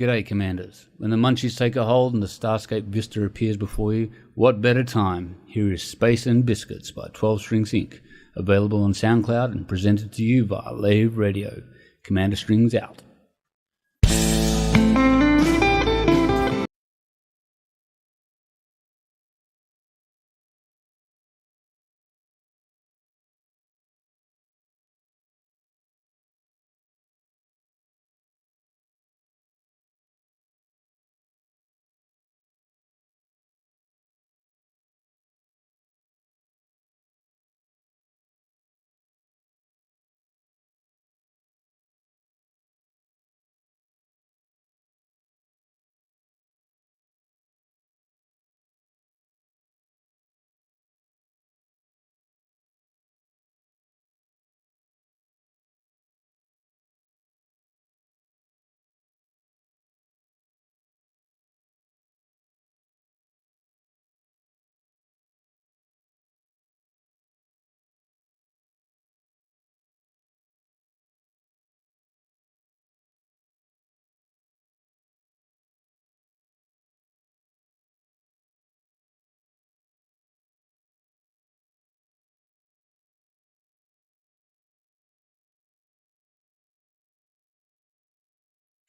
G'day, Commanders. When the munchies take a hold and the Starscape vista appears before you, what better time? Here is Space and Biscuits by 12 Strings Inc., available on SoundCloud and presented to you via Lave Radio. Commander Strings out.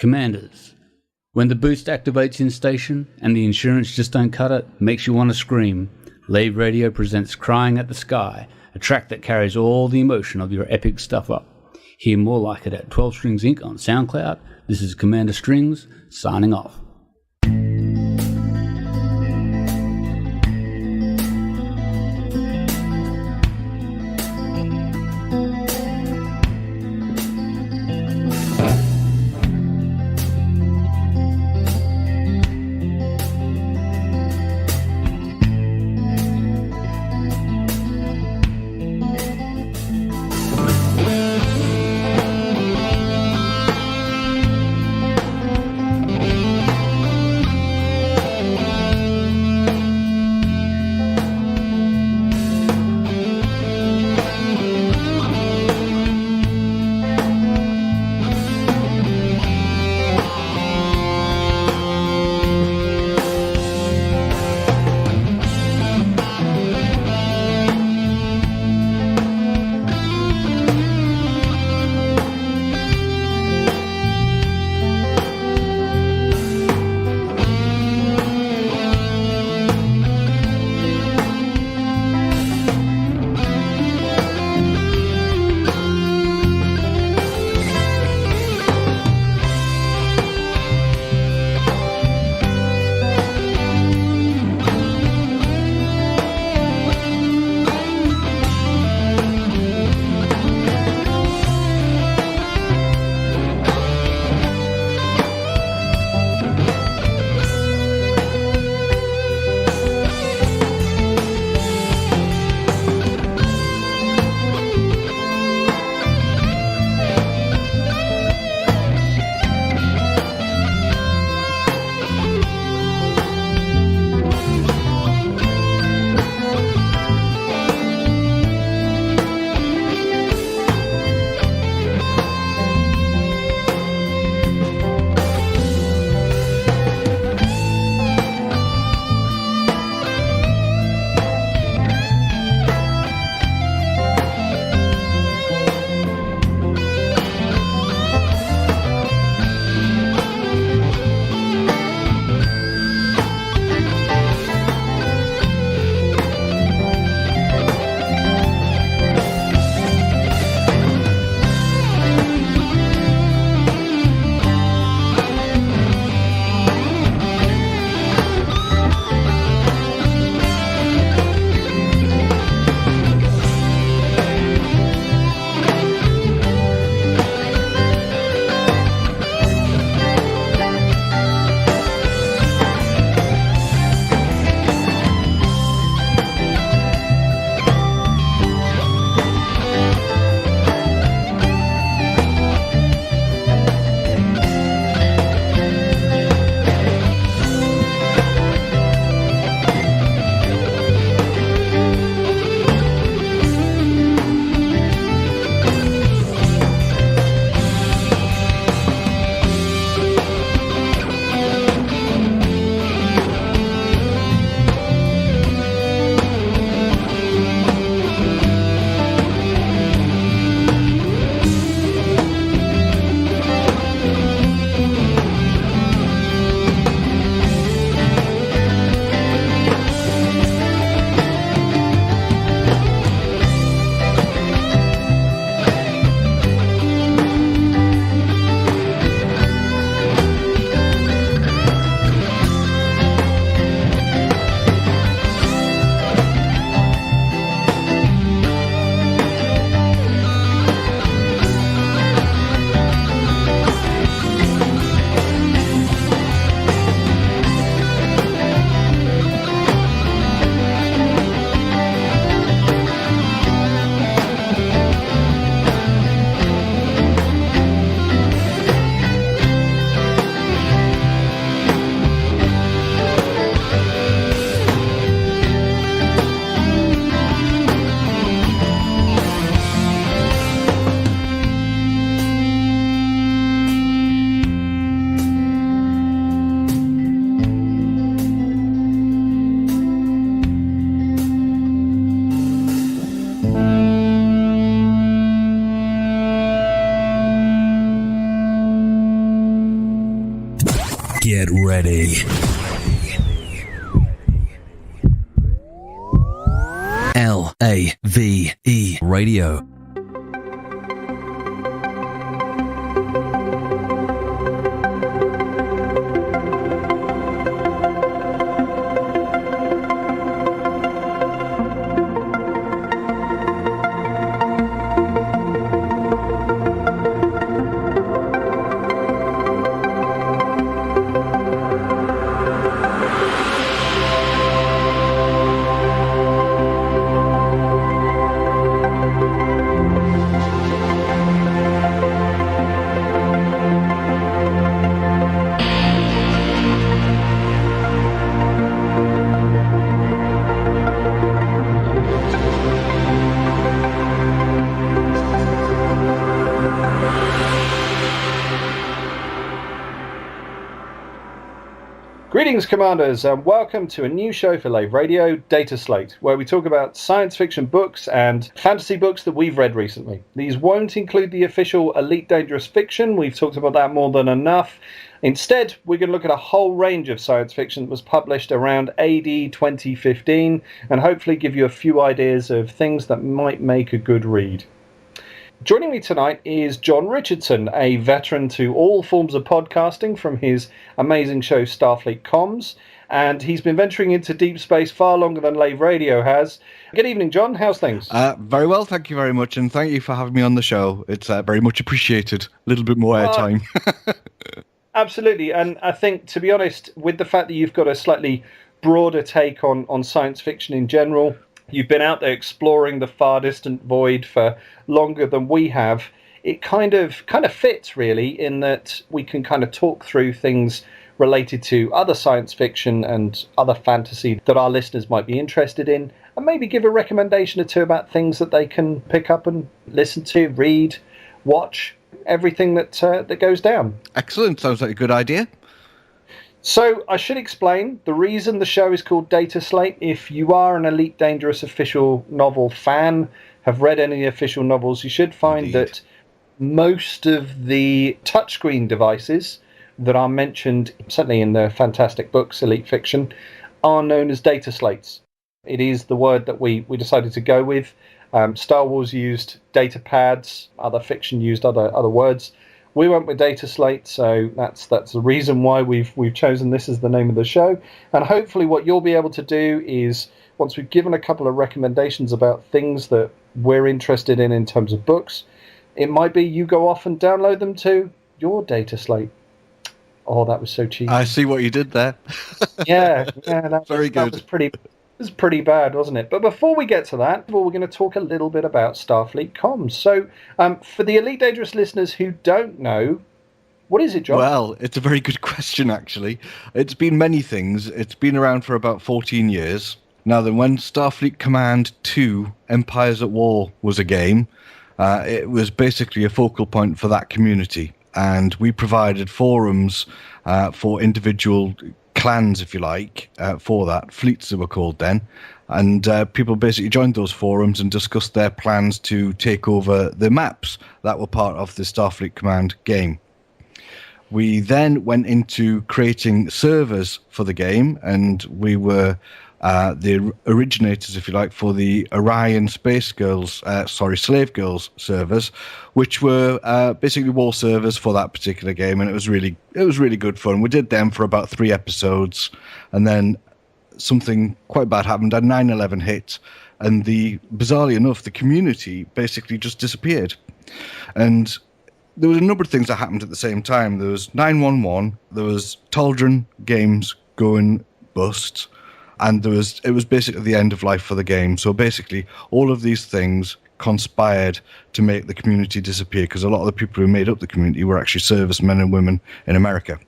Commanders, when the boost activates in station and the insurance just don't cut it, makes you want to scream, Lave Radio presents Crying at the Sky, a track that carries all the emotion of your epic stuff up. Hear more like it at 12 Strings Inc. on SoundCloud. This is Commander Strings, signing off. Lave Radio. Greetings, Commanders, and welcome to a new show for Lave Radio, Data Slate, where we talk about science fiction books and fantasy books that we've read recently. These won't include the official Elite Dangerous Fiction. We've talked about that more than enough. Instead, we're going to look at a whole range of science fiction that was published around AD 2015 and hopefully give you a few ideas of things that might make a good read. Joining me tonight is John Richardson, a veteran to all forms of podcasting from his amazing show Starfleet Comms, and he's been venturing into deep space far longer than Lave Radio has. Good evening, John. How's things? Very well, thank you very much, and thank you for having me on the show. It's very much appreciated. A little bit more airtime. Absolutely, and I think, to be honest, with the fact that you've got a slightly broader take on science fiction in general, you've been out there exploring the far distant void for longer than we have. It kind of fits, really, in that we can kind of talk through things related to other science fiction and other fantasy that our listeners might be interested in, and maybe give a recommendation or two about things that they can pick up and listen to, read, watch, everything that goes down. Excellent. Sounds like a good idea. So I should explain the reason the show is called Data Slate. If you are an Elite Dangerous official novel fan, have read any official novels, you should find Indeed. that most of the touchscreen devices that are mentioned, certainly in the fantastic books, Elite Fiction, are known as data slates. It is the word that we decided to go with. Star Wars used data pads, other fiction used other words. We went with Data Slate, so that's the reason why we've chosen this as the name of the show. And hopefully what you'll be able to do is, once we've given a couple of recommendations about things that we're interested in terms of books, it might be you go off and download them to your Data Slate. Oh, that was so cheesy. I see what you did there. Yeah, that Very good. It was pretty bad, wasn't it? But before we get to that, we're going to talk a little bit about Starfleet Comms. So, for the Elite Dangerous listeners who don't know, what is it, John? Well, it's a very good question, actually. It's been many things. It's been around for about 14 years. Now then, when Starfleet Command 2, Empires at War, was a game, it was basically a focal point for that community. And we provided forums for individual clans, if you like, for that. Fleets, they were called then. And people basically joined those forums and discussed their plans to take over the maps that were part of the Starfleet Command game. We then went into creating servers for the game, and we were the originators, if you like, for the Orion Slave Girls servers, which were basically war servers for that particular game, and it was really good fun. We did them for about 3 episodes, and then something quite bad happened. And 9/11 hit, and bizarrely enough, the community basically just disappeared. And there was a number of things that happened at the same time. There was 9/11, there was Taldron Games going bust, and it was basically the end of life for the game. So basically, all of these things conspired to make the community disappear, because a lot of the people who made up the community were actually servicemen and women in America.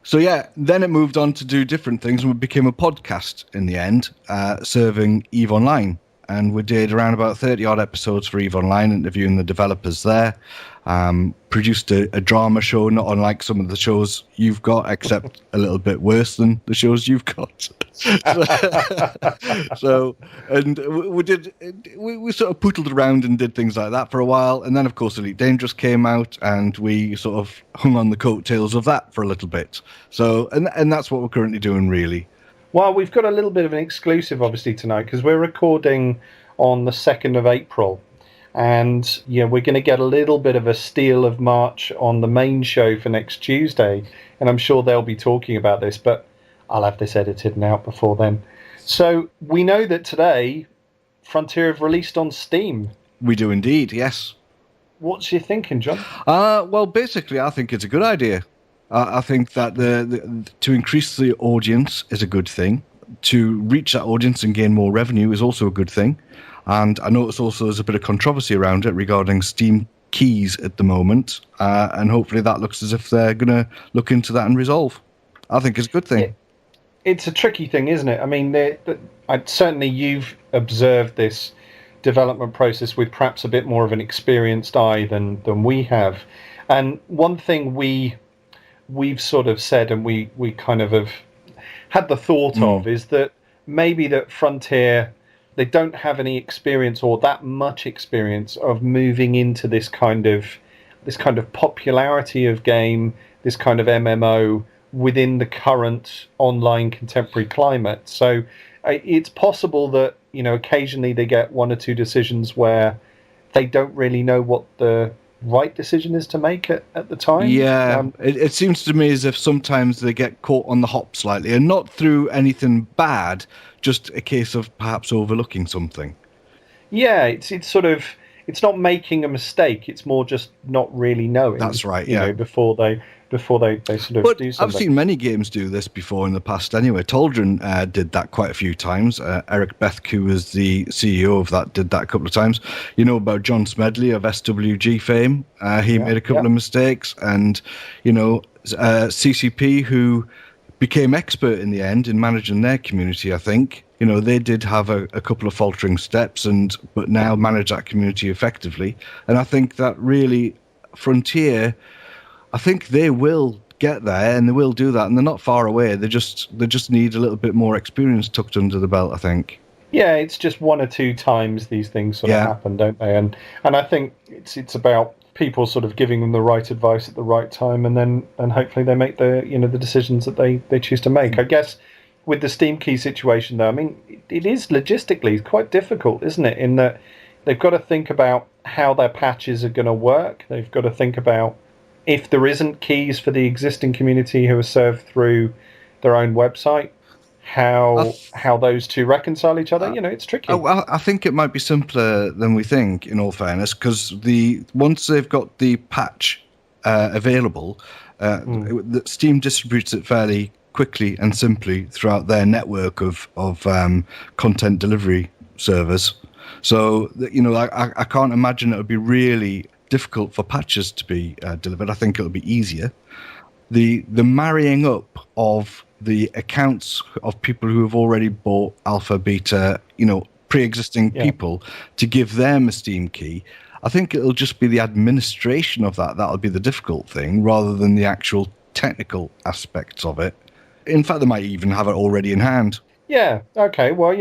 So yeah, then it moved on to do different things, and we became a podcast in the end, serving EVE Online. And we did around about 30 odd episodes for EVE Online, interviewing the developers there. produced a drama show, not unlike some of the shows you've got, except a little bit worse than the shows you've got. So, and we sort of pootled around and did things like that for a while, and then of course Elite Dangerous came out, and we sort of hung on the coattails of that for a little bit. So, and that's what we're currently doing, really. Well, we've got a little bit of an exclusive, obviously, tonight, because we're recording on the 2nd of April. And we're going to get a little bit of a steal of March on the main show for next Tuesday. And I'm sure they'll be talking about this, but I'll have this edited and out before then. So we know that today, Frontier have released on Steam. We do indeed, yes. What's your thinking, John? Well, basically, I think it's a good idea. I think that to increase the audience is a good thing. To reach that audience and gain more revenue is also a good thing. And I notice also there's a bit of controversy around it regarding Steam keys at the moment. And hopefully that looks as if they're going to look into that and resolve. I think it's a good thing. It's a tricky thing, isn't it? I mean, certainly you've observed this development process with perhaps a bit more of an experienced eye than we have. And one thing we've sort of said, and we kind of have had the thought of, is that maybe that Frontier, they don't have any experience or that much experience of moving into this kind of popularity of game, this kind of MMO within the current online contemporary climate. So it's possible that occasionally they get one or two decisions where they don't really know what the right decision is to make at the time. Yeah, it seems to me as if sometimes they get caught on the hop slightly, and not through anything bad, just a case of perhaps overlooking something. Yeah, it's sort of, it's not making a mistake, it's more just not really knowing. That's right, yeah. Before they sort of do something. I've seen many games do this before in the past anyway. Taldrin did that quite a few times. Eric Bethke, who was the CEO of that, did that a couple of times. You know about John Smedley of SWG fame. He made a couple of mistakes. And, CCP, who became expert in the end in managing their community, I think. They did have a couple of faltering steps, but now manage that community effectively. And I think that really Frontier, I think they will get there, and they will do that, and they're not far away. They just need a little bit more experience tucked under the belt, I think. Yeah, it's just one or two times these things sort of happen, don't they? And I think it's about people sort of giving them the right advice at the right time, and hopefully they make the the decisions that they choose to make. I guess with the Steam key situation, though, I mean, it is logistically quite difficult, isn't it? In that they've got to think about how their patches are going to work. They've got to think about if there isn't keys for the existing community who are served through their own website, how those two reconcile each other. It's tricky. I think it might be simpler than we think, in all fairness, because once they've got the patch available, Steam distributes it fairly quickly and simply throughout their network of content delivery servers. So I can't imagine it would be really difficult for patches to be delivered. I think it'll be easier. The marrying up of the accounts of people who have already bought alpha, beta, pre-existing people, to give them a Steam key, I think it'll just be the administration of that. That'll be the difficult thing, rather than the actual technical aspects of it. In fact, they might even have it already in hand. Yeah. Okay. Well,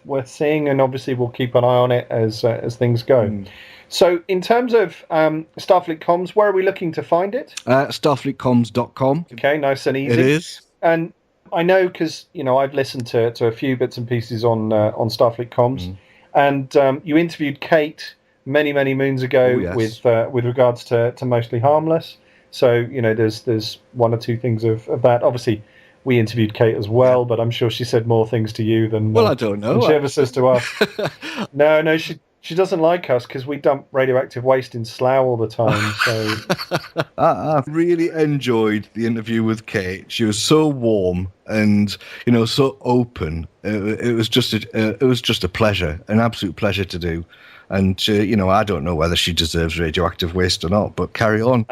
worth seeing, and obviously we'll keep an eye on it as things go. So, in terms of Starfleet Comms, where are we looking to find it? StarfleetComms.com. Okay, nice and easy. It is. And I know because I've listened to a few bits and pieces on Starfleet Comms, and you interviewed Kate many moons ago with regards to Mostly Harmless. So there's one or two things of that. Obviously, we interviewed Kate as well, but I'm sure she said more things to you than I don't know. She ever says to us. No, she doesn't like us because we dump radioactive waste in Slough all the time. So I really enjoyed the interview with Kate. She was so warm and so open. It was just a pleasure, an absolute pleasure to do. And I don't know whether she deserves radioactive waste or not, but carry on.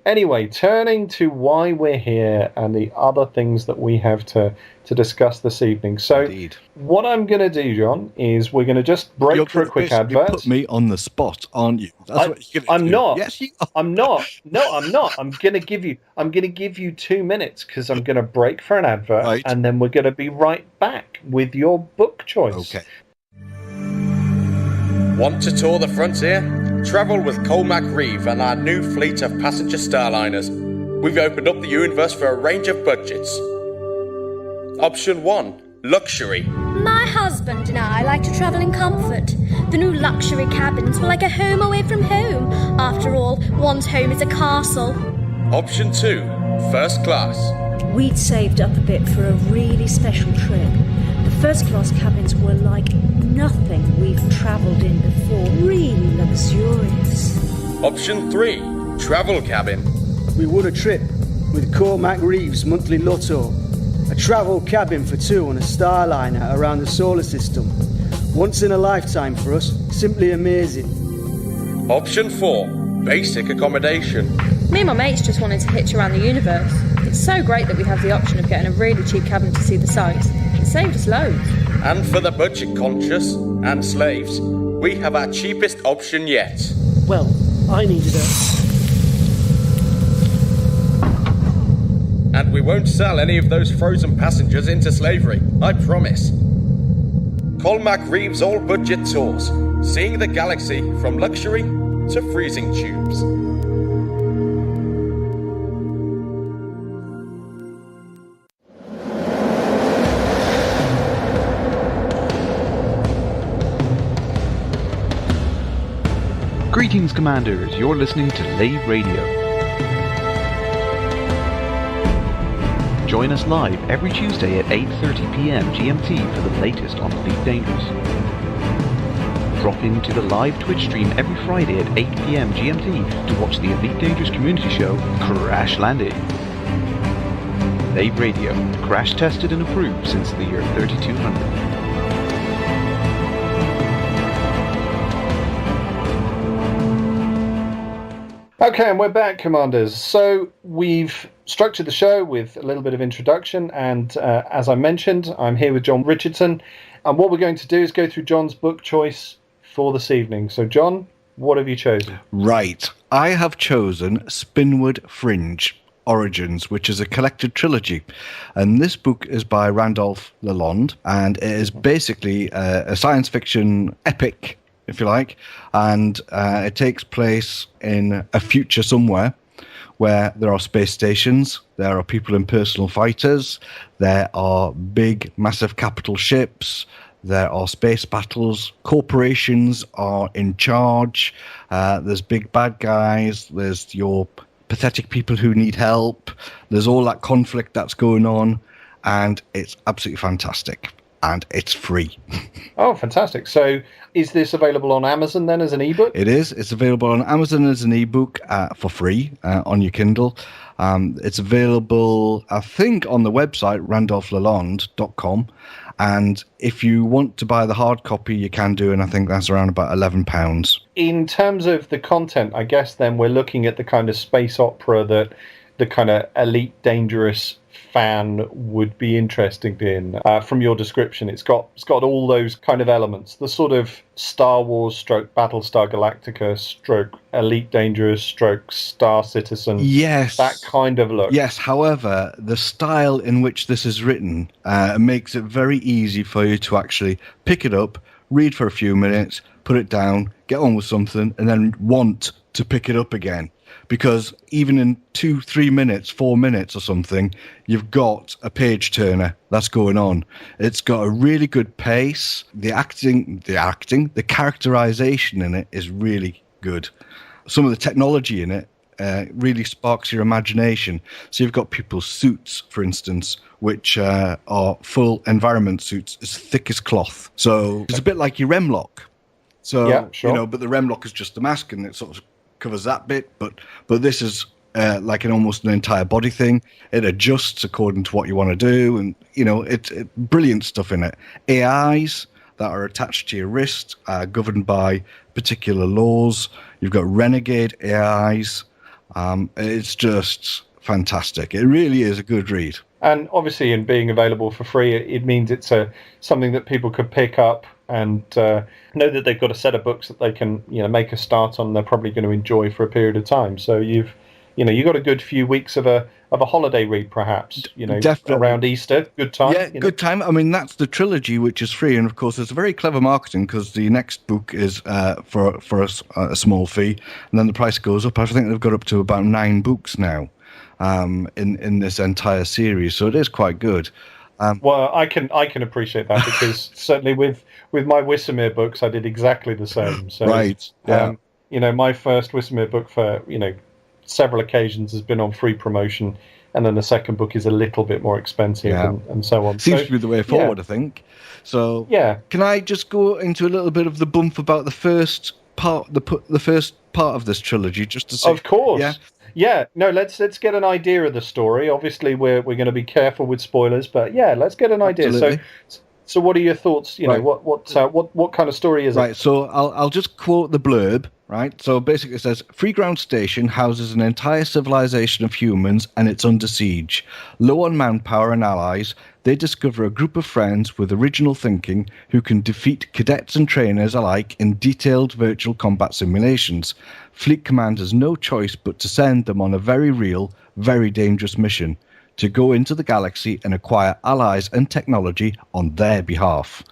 Anyway, turning to why we're here and the other things that we have to discuss this evening. So, Indeed. What I'm going to do, John, is we're going to just break for a quick advert. You put me on the spot, aren't you? That's what you're I'm do. not. Yes, you are. I'm not. No, I'm not. I'm going to give you 2 minutes because I'm going to break for an advert, Right. and then we're going to be right back with your book choice. Okay. Want to tour the frontier? Travel with Colmac Reeve and our new fleet of passenger starliners. We've opened up the universe for a range of budgets. Option 1, luxury. My husband and I like to travel in comfort. The new luxury cabins were like a home away from home. After all, one's home is a castle. Option 2, first class. We'd saved up a bit for a really special trip. The first-class cabins were like nothing we've travelled in before. Really luxurious. Option 3, travel cabin. We won a trip with Cormac Reeves' monthly lotto. A travel cabin for two on a Starliner around the solar system. Once in a lifetime for us. Simply amazing. Option 4, basic accommodation. Me and my mates just wanted to hitch around the universe. It's so great that we have the option of getting a really cheap cabin to see the sights. It saved us loads. And for the budget conscious and slaves, we have our cheapest option yet. Well, I needed a... And we won't sell any of those frozen passengers into slavery, I promise. Colmac Reeves all budget tours, seeing the galaxy from luxury to freezing tubes. Greetings, Commanders. You're listening to Lave Radio. Join us live every Tuesday at 8:30 p.m. GMT for the latest on Elite Dangerous. Drop into the live Twitch stream every Friday at 8 p.m. GMT to watch the Elite Dangerous community show Crash Landing. Lave Radio, crash tested and approved since the year 3200. Okay, and we're back, Commanders. So we've structured the show with a little bit of introduction, and as I mentioned, I'm here with John Richardson, and what we're going to do is go through John's book choice for this evening. So, John, what have you chosen? Right. I have chosen Spinwood Fringe Origins, which is a collected trilogy. And this book is by Randolph Lalonde, and it is basically a science fiction epic, if you like, and it takes place in a future somewhere where there are space stations, there are people in personal fighters, there are big, massive capital ships, there are space battles, corporations are in charge, there's big bad guys, there's your pathetic people who need help, there's all that conflict that's going on, and it's absolutely fantastic. And it's free. Oh, fantastic. So is this available on Amazon then as an ebook? It is. It's available on Amazon as an ebook for free on your Kindle. It's available, I think, on the website, randolphlalonde.com. And if you want to buy the hard copy, you can do, and I think that's around about £11. In terms of the content, I guess then we're looking at the kind of space opera that the kind of Elite Dangerous fan would be interested in. From your description, it's got all those kind of elements, the sort of Star Wars stroke Battlestar Galactica stroke Elite Dangerous stroke Star Citizen. Yes, that kind of look. Yes, however, the style in which this is written makes it very easy for you to actually pick it up, read for a few minutes, put it down, get on with something, and then want to pick it up again. Because even in 2, 3 minutes, 4 minutes or something, you've got a page turner that's going on. It's got a really good pace. The characterization in it is really good. Some of the technology in it really sparks your imagination. So you've got people's suits, for instance, which are full environment suits, as thick as cloth. So it's a bit like your Remlock. So, yeah, sure. But the Remlock is just the mask, and it sort of covers that bit, but this is like almost an entire body thing. It adjusts according to what you want to do, and it's brilliant stuff in it. AIs that are attached to your wrist, governed by particular laws. You've got renegade AIs. It's just fantastic. It really is a good read. And obviously, in being available for free, it means it's something that people could pick up and know that they've got a set of books that they can make a start on. They're probably going to enjoy for a period of time. So you've got a good few weeks of a holiday read, perhaps. Definitely. Around Easter, good time. Yeah, good time. I mean, that's the trilogy, which is free, and of course, it's very clever marketing because the next book is for a small fee, and then the price goes up. I think they've got up to about 9 books now in this entire series, so it is quite good. Well, I can appreciate that because certainly with my Wissamere books, I did exactly the same. So, right. Yeah. My first Wissamere book for several occasions has been on free promotion, and then the second book is a little bit more expensive and so on. Seems to be the way forward, I think. So yeah. Can I just go into a little bit of the bump about the first part, the first part of this trilogy, just to see? Of course. Yeah. No, let's get an idea of the story. Obviously, we're going to be careful with spoilers, but yeah, let's get an idea. Absolutely. So what are your thoughts? Right. What kind of story is it? Right. So I'll just quote the blurb. Right. So basically, it says Freeground Station houses an entire civilization of humans, and it's under siege. Low on manpower and allies, they discover a group of friends with original thinking who can defeat cadets and trainers alike in detailed virtual combat simulations. Fleet Command has no choice but to send them on a very real, very dangerous mission to go into the galaxy and acquire allies and technology on their behalf.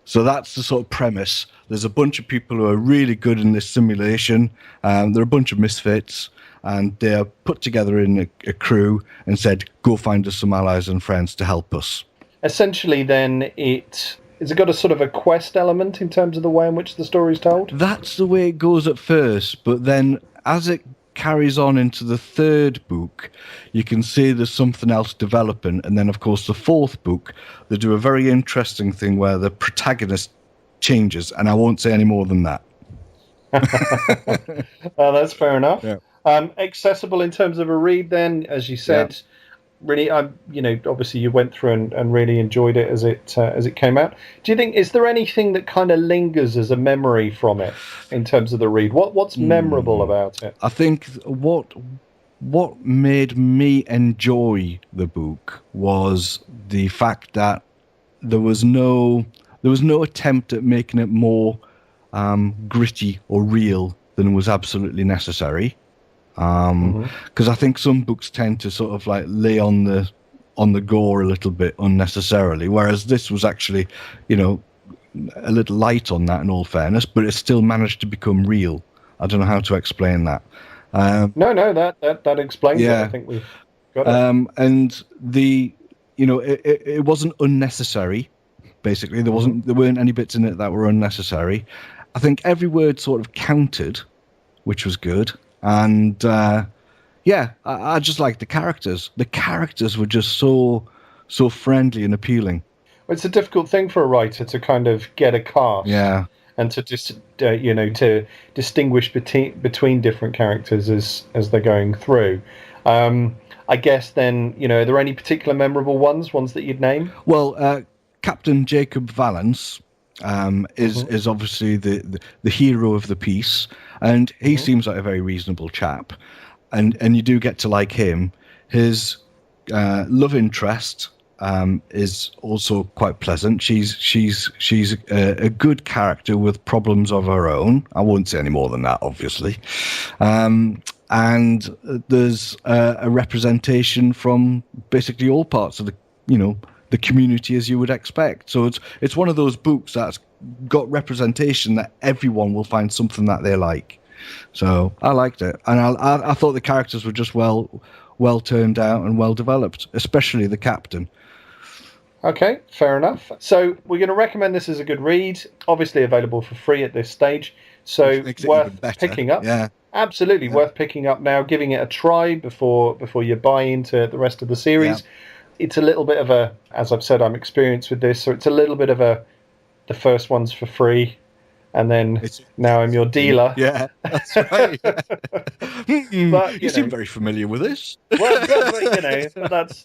So that's the sort of premise. There's a bunch of people who are really good in this simulation. They're a bunch of misfits, and they're put together in a crew and said, go find us some allies and friends to help us. Essentially, then, has it got a sort of a quest element in terms of the way in which the story's told? That's the way it goes at first, but then as it carries on into the third book, you can see there's something else developing, and then of course the fourth book, they do a very interesting thing where the protagonist changes, and I won't say any more than that. That's fair enough. Yeah. Accessible in terms of a read, then, as you said. Really, obviously you went through and really enjoyed it as it came out. Do you think, is there anything that kind of lingers as a memory from it in terms of the read? What's memorable about it? I think what made me enjoy the book was the fact that there was no attempt at making it more gritty or real than was absolutely necessary. Because I think some books tend to sort of like lay on the gore a little bit unnecessarily, whereas this was actually, a little light on that in all fairness, but it still managed to become real. I don't know how to explain that. No, that explains it. I think we've got it. And it wasn't unnecessary. Basically, there weren't any bits in it that were unnecessary. I think every word sort of counted, which was good. And I just liked the characters. The characters were just so friendly and appealing. Well, it's a difficult thing for a writer to kind of get a cast, and to just to distinguish between different characters as they're going through. I guess then are there any particular memorable ones that you'd name? Well, Captain Jacob Valance is obviously the hero of the piece, and he seems like a very reasonable chap, and you do get to like him. His love interest is also quite pleasant. She's a good character with problems of her own. I won't say any more than that, obviously. And there's a representation from basically all parts of the community, as you would expect. So it's one of those books that's got representation that everyone will find something that they like. So I liked it, and I thought the characters were just well turned out and well developed, especially the captain. Okay, fair enough. So we're going to recommend this as a good read. Obviously available for free at this stage, so worth picking up. Yeah, absolutely worth picking up now, giving it a try before you buy into the rest of the series. Yeah. It's a little bit of as I've said, I'm experienced with this, so it's a little bit of the first one's for free. and then now I'm your dealer. Yeah, that's right. But, you seem very familiar with this. Well,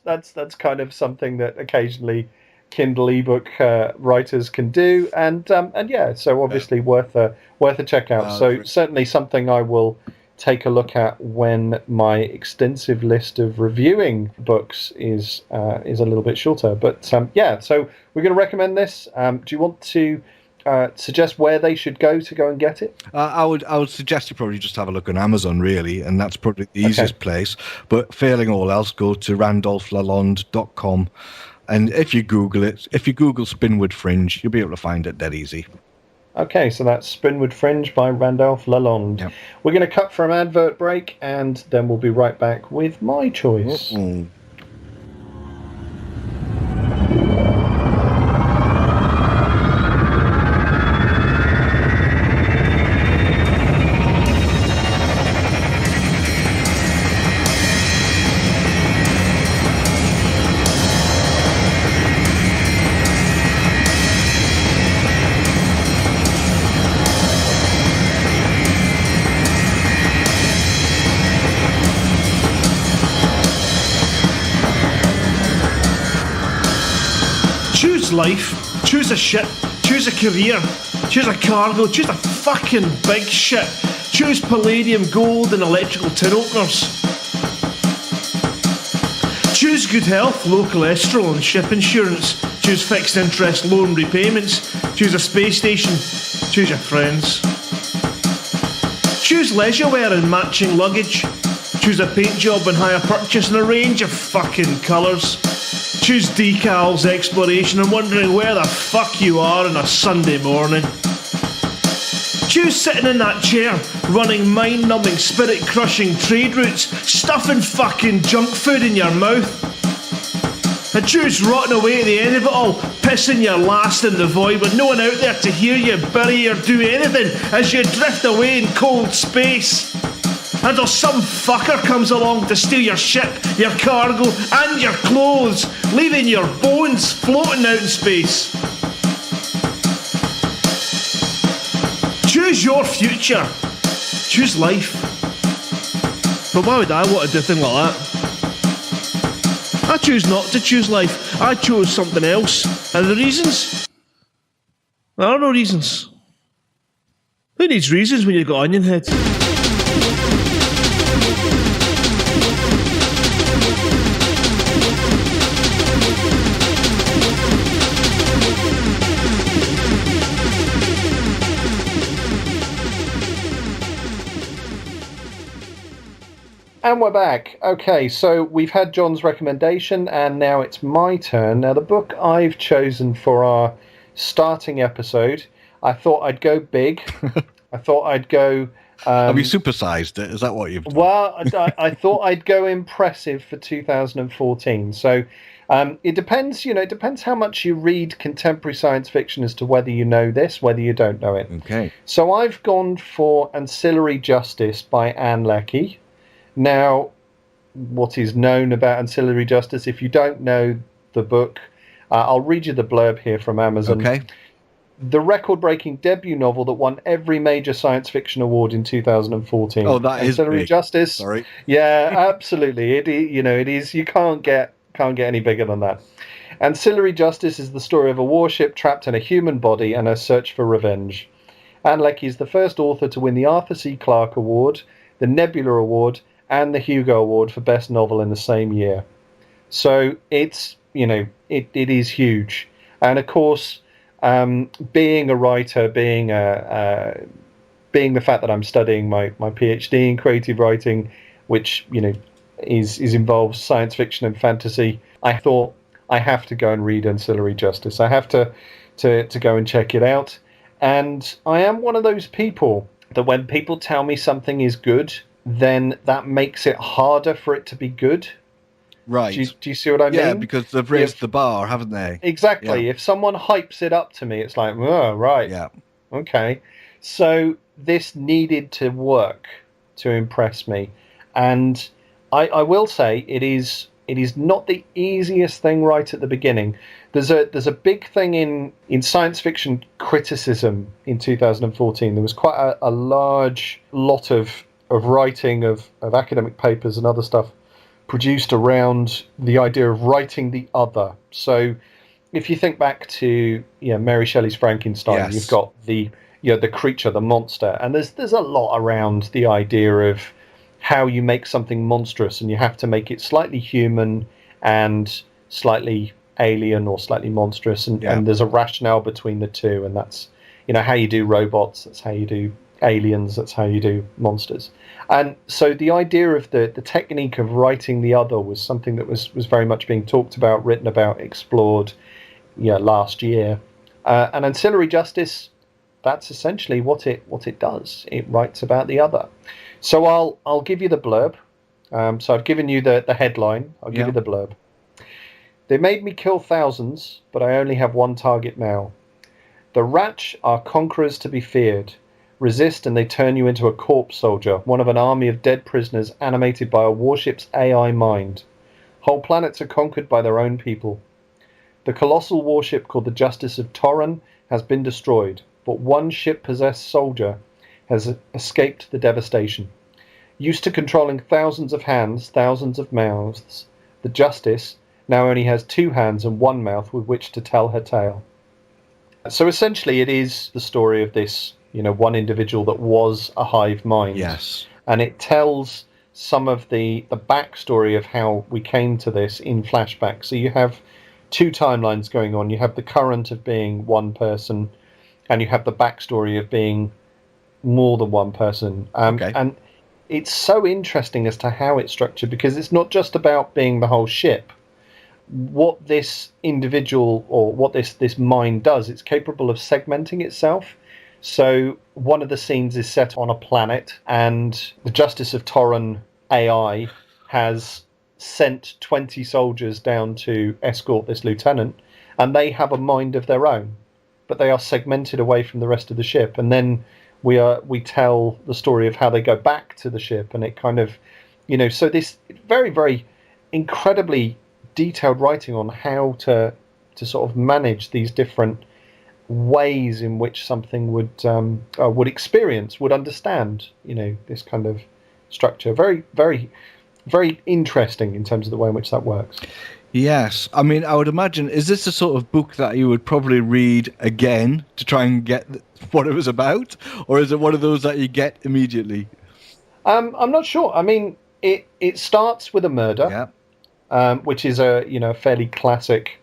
that's kind of something that occasionally Kindle ebook writers can do, and yeah, so obviously worth a check out. So certainly something I will take a look at when my extensive list of reviewing books is a little bit shorter. But yeah, so we're going to recommend this. Do you want to suggest where they should go and get it? I would suggest you probably just have a look on Amazon, really, and that's probably the easiest place. But failing all else, go to randolphlalonde.com, and if you Google Spinwood Fringe, you'll be able to find it dead easy. Okay, so that's Spinwood Fringe by Randolph Lalonde. Yep. We're going to cut for an advert break, and then we'll be right back with my choice. Mm-hmm. Life, choose a ship, choose a career, choose a cargo, choose a fucking big ship, choose palladium, gold and electrical tin openers, choose good health, low cholesterol and ship insurance, choose fixed interest loan repayments, choose a space station, choose your friends, choose leisure wear and matching luggage, choose a paint job and hire purchase in a range of fucking colours. Choose decals, exploration, and wondering where the fuck you are on a Sunday morning. Choose sitting in that chair, running mind-numbing, spirit-crushing trade routes, stuffing fucking junk food in your mouth. And choose rotting away at the end of it all, pissing your last in the void with no one out there to hear you, bury or do anything as you drift away in cold space. Until some fucker comes along to steal your ship, your cargo, and your clothes, leaving your bones floating out in space. Choose your future. Choose life. But why would I want to do a thing like that? I choose not to choose life. I chose something else. And the reasons? There are no reasons. Who needs reasons when you've got onion heads? And we're back. Okay, so we've had John's recommendation, and now it's my turn. Now, the book I've chosen for our starting episode, I thought I'd go big. I thought I'd go... Have you supersized it? Is that what you've done? Well, I thought I'd go impressive for 2014. So it depends, it depends how much you read contemporary science fiction as to whether you know this, whether you don't know it. Okay. So I've gone for Ancillary Justice by Ann Leckie. Now, what is known about Ancillary Justice, if you don't know the book, I'll read you the blurb here from Amazon. Okay. The record-breaking debut novel that won every major science fiction award in 2014. Oh, that is Ancillary big. Justice. Sorry. Yeah, absolutely. It is. You can't get any bigger than that. Ancillary Justice is the story of a warship trapped in a human body and her search for revenge. Ann Leckie is the first author to win the Arthur C. Clarke Award, the Nebula Award, and the Hugo Award for Best Novel in the same year. So it's, it is huge. And of course, being a writer, being the fact that I'm studying my PhD in creative writing, which, involves science fiction and fantasy, I thought I have to go and read Ancillary Justice. I have to go and check it out. And I am one of those people that when people tell me something is good, then that makes it harder for it to be good. Right. Do you see what I mean? Yeah, because they've raised the bar, haven't they? Exactly. Yeah. If someone hypes it up to me, it's like, oh, right. Yeah. Okay. So this needed to work to impress me. And I will say it is It is not the easiest thing right at the beginning. There's a big thing in science fiction criticism in 2014. There was quite a large lot of writing of academic papers and other stuff produced around the idea of writing the other. So if you think back to Mary Shelley's Frankenstein, Yes. you've got the creature, the monster, and there's a lot around the idea of how you make something monstrous, and you have to make it slightly human and slightly alien or slightly monstrous, and there's a rationale between the two, and that's how you do robots, that's how you do aliens, that's how you do monsters. And so the idea of the technique of writing the other was something that was very much being talked about, written about, explored last year. And Ancillary Justice, that's essentially what it does. It writes about the other. So I'll give you the blurb. So I've given you the headline. I'll give you the blurb. They made me kill thousands, but I only have one target now. The Ratch are conquerors to be feared. Resist and they turn you into a corpse soldier, one of an army of dead prisoners animated by a warship's AI mind. Whole planets are conquered by their own people. The colossal warship called the Justice of Torren has been destroyed, but one ship-possessed soldier has escaped the devastation. Used to controlling thousands of hands, thousands of mouths, the Justice now only has 2 hands and 1 mouth with which to tell her tale. So essentially it is the story of this, one individual that was a hive mind. Yes. And it tells some of the backstory of how we came to this in flashback. So you have 2 timelines going on. You have the current of being one person, and you have the backstory of being more than one person. And it's so interesting as to how it's structured, because it's not just about being the whole ship. What this individual or what this mind does, it's capable of segmenting itself. So one of the scenes is set on a planet, and the Justice of Torren AI has sent 20 soldiers down to escort this lieutenant, and they have a mind of their own, but they are segmented away from the rest of the ship. And then we tell the story of how they go back to the ship, and it kind of, so this very, very incredibly detailed writing on how to sort of manage these different ways in which something would experience, would understand, this kind of structure. Very, very, very interesting in terms of the way in which that works. Yes. I mean, I would imagine, is this the sort of book that you would probably read again to try and get what it was about? Or is it one of those that you get immediately? I'm not sure. I mean, it starts with a murder, which is a fairly classic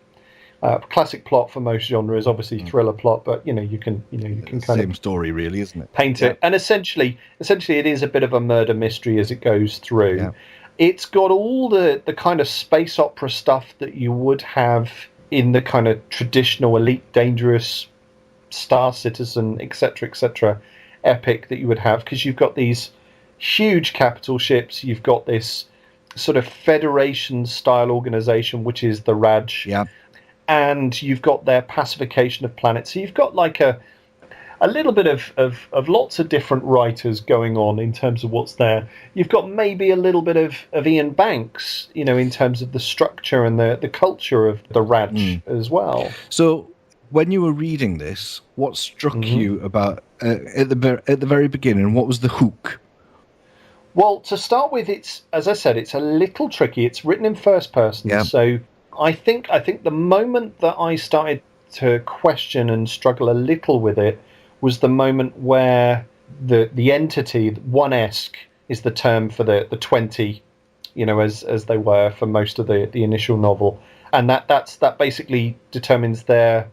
plot for most genres. Obviously thriller plot, but you can kind same story really, isn't it? Paint it. And essentially it is a bit of a murder mystery as it goes through. Yeah. It's got all the kind of space opera stuff that you would have in the kind of traditional Elite Dangerous, Star Citizen, etc. epic that you would have, because you've got these huge capital ships, you've got this sort of Federation style organization, which is the Raj, and you've got their pacification of planets. So you've got like a little bit of lots of different writers going on in terms of what's there. You've got maybe a little bit of Ian Banks, in terms of the structure and the culture of the Raj as well. So when you were reading this, what struck you about at the very beginning? What was the hook? Well, to start with, as I said, it's a little tricky. It's written in first person, so I think the moment that I started to question and struggle a little with it was the moment where the entity, one-esque, is the term for the 20, as they were for most of the initial novel, and that basically determines their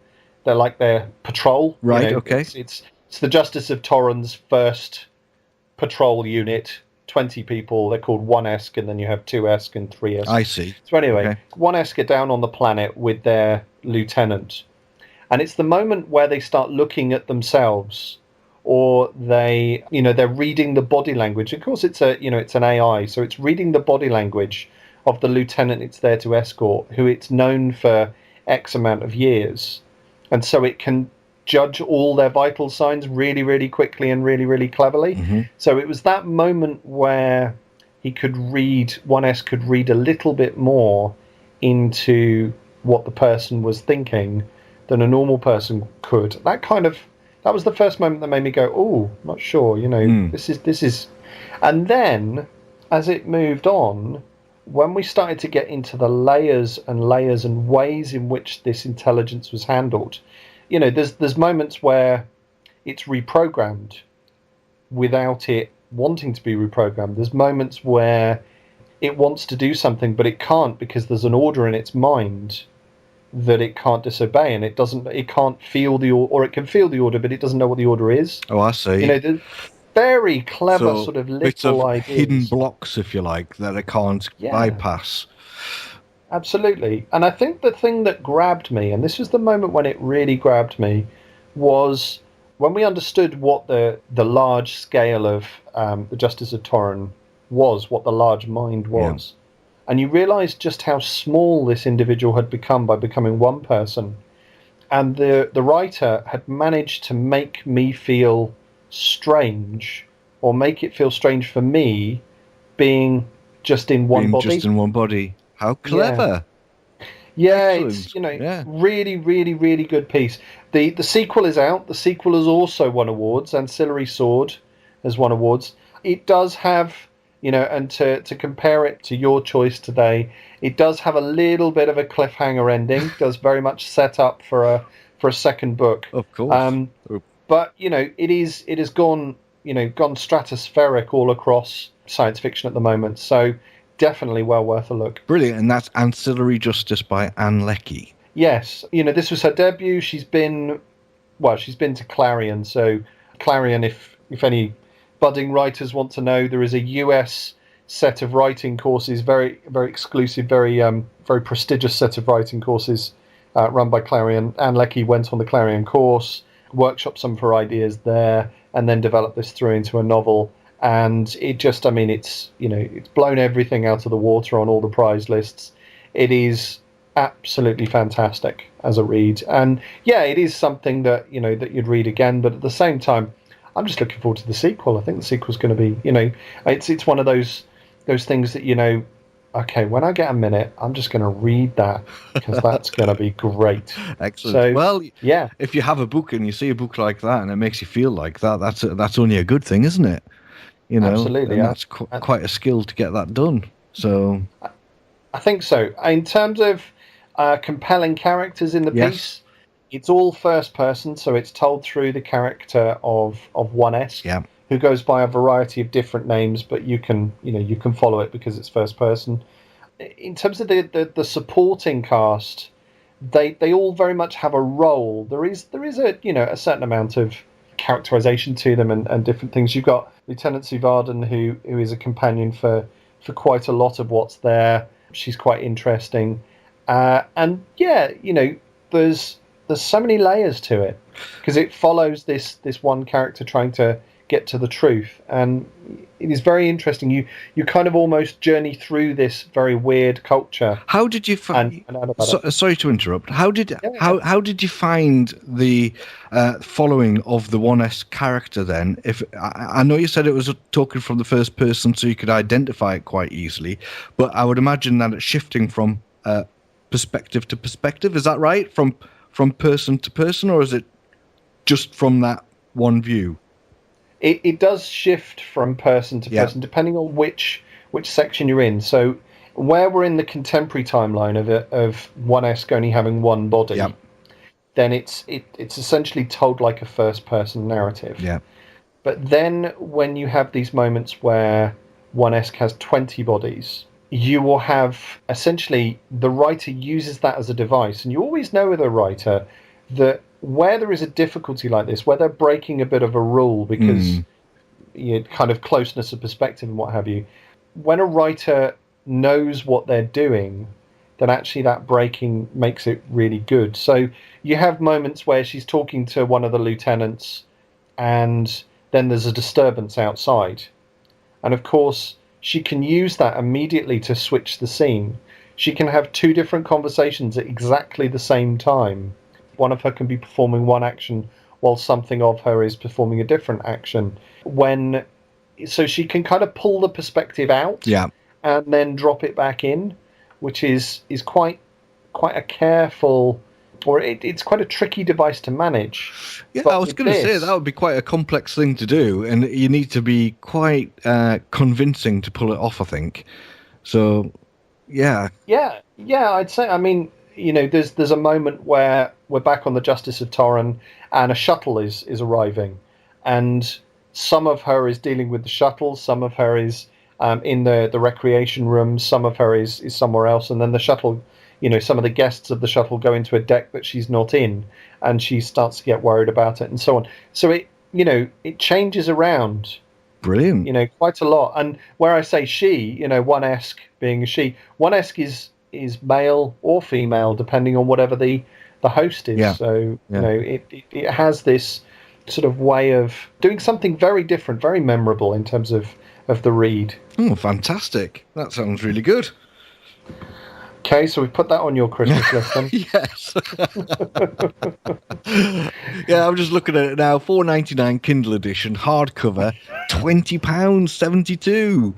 patrol. Right. Okay. It's the Justice of Torren's first patrol unit. 20 people, they're called 1-esque, and then you have 2-esque and 3-esque. I see. So anyway, 1-esque are down on the planet with their lieutenant. And it's the moment where they start looking at themselves, or they're reading the body language. Of course, it's an AI, so it's reading the body language of the lieutenant it's there to escort, who it's known for X amount of years. And so it can judge all their vital signs really, really quickly and really, really cleverly. So it was that moment where 1S could read a little bit more into what the person was thinking than a normal person could. That was the first moment that made me go, oh, not sure, this is. And then, as it moved on, when we started to get into the layers and ways in which this intelligence was handled, there's moments where it's reprogrammed without it wanting to be reprogrammed. There's moments where it wants to do something, but it can't because there's an order in its mind that it can't disobey, and it can't feel or it can feel the order, but it doesn't know what the order is. Oh, I see. The very clever sort of bits little of ideas. hidden blocks, if you like, that it can't bypass. Absolutely. And I think the thing that grabbed me, and this was the moment when it really grabbed me, was when we understood what the large scale of the Justice of Torren was, what the large mind was. Yeah. And you realised just how small this individual had become by becoming one person. And the writer had managed to make me feel strange, or make it feel strange for me, being just in one body. Just in one body. How clever. Yeah, it's really, really, really good piece. The sequel is out. The sequel has also won awards. Ancillary Sword has won awards. It does have, and to compare it to your choice today, it does have a little bit of a cliffhanger ending. It does very much set up for a second book. Of course. But it has gone stratospheric all across science fiction at the moment. So definitely well worth a look. Brilliant, and that's Ancillary Justice by Ann Leckie. Yes, this was her debut. She's been to Clarion. So Clarion, if any budding writers want to know, there is a US set of writing courses, very very exclusive, very prestigious set of writing courses run by Clarion. Ann Leckie went on the Clarion course, workshopped some of her ideas there, and then developed this through into a novel. And it just, it's blown everything out of the water on all the prize lists. It is absolutely fantastic as a read. And yeah, it is something that, that you'd read again. But at the same time, I'm just looking forward to the sequel. I think the sequel's going to be, it's one of those things that, okay, when I get a minute, I'm just going to read that because that's going to be great. Excellent. So, well, yeah, if you have a book and you see a book like that and it makes you feel like that, that's only a good thing, isn't it? Absolutely, and that's quite a skill to get that done. So, I think so. In terms of compelling characters in the piece, it's all first person, so it's told through the character of 1S, who goes by a variety of different names, but you can follow it because it's first person. In terms of the supporting cast, they all very much have a role. There is a certain amount of characterization to them and different things. You've got Lieutenant Suvarden, who is a companion for quite a lot of what's there. She's quite interesting, and there's so many layers to it because it follows this one character trying to get to the truth, and it is very interesting. You kind of almost journey through this very weird culture. How did you find? Sorry to interrupt. How did you find the following of the 1S character then? If I know you said it was talking from the first person, so you could identify it quite easily, but I would imagine that it's shifting from perspective to perspective. Is that right? From person to person, or is it just from that one view? It does shift from person to person, depending on which section you're in. So where we're in the contemporary timeline of 1S only having one body, then it's essentially told like a first-person narrative. Yeah. But then when you have these moments where 1S has 20 bodies, you will have essentially the writer uses that as a device. And you always know with a writer that where there is a difficulty like this, where they're breaking a bit of a rule because kind of closeness of perspective and what have you, when a writer knows what they're doing, then actually that breaking makes it really good. So you have moments where she's talking to one of the lieutenants and then there's a disturbance outside. And of course, she can use that immediately to switch the scene. She can have two different conversations at exactly the same time. One of her can be performing one action while something of her is performing a different action. When so she can kind of pull the perspective out, Yeah. and then drop it back in, which is quite a careful, or it's quite a tricky device to manage. Yeah, But I was with going to say this- that would be quite a complex thing to do, and you need to be quite convincing to pull it off, I think. So, yeah. Yeah, I'd say. I mean, there's a moment where we're back on the Justice of Torren, and a shuttle is arriving, and some of her is dealing with the shuttle, some of her is in the recreation room, some of her is somewhere else, and then the shuttle, some of the guests of the shuttle go into a deck that she's not in, and she starts to get worried about it, and so on. So it changes around. Brilliant. Quite a lot. And where I say she, one-esque being a she, one-esque is male or female, depending on whatever the host is. Yeah. So, Yeah. it has this sort of way of doing something very different, very memorable in terms of the read. Oh, fantastic. That sounds really good. Okay, so we put that on your Christmas list then. Yes. Yeah, I'm just looking at it now. $4.99 Kindle edition, hardcover, £20.72.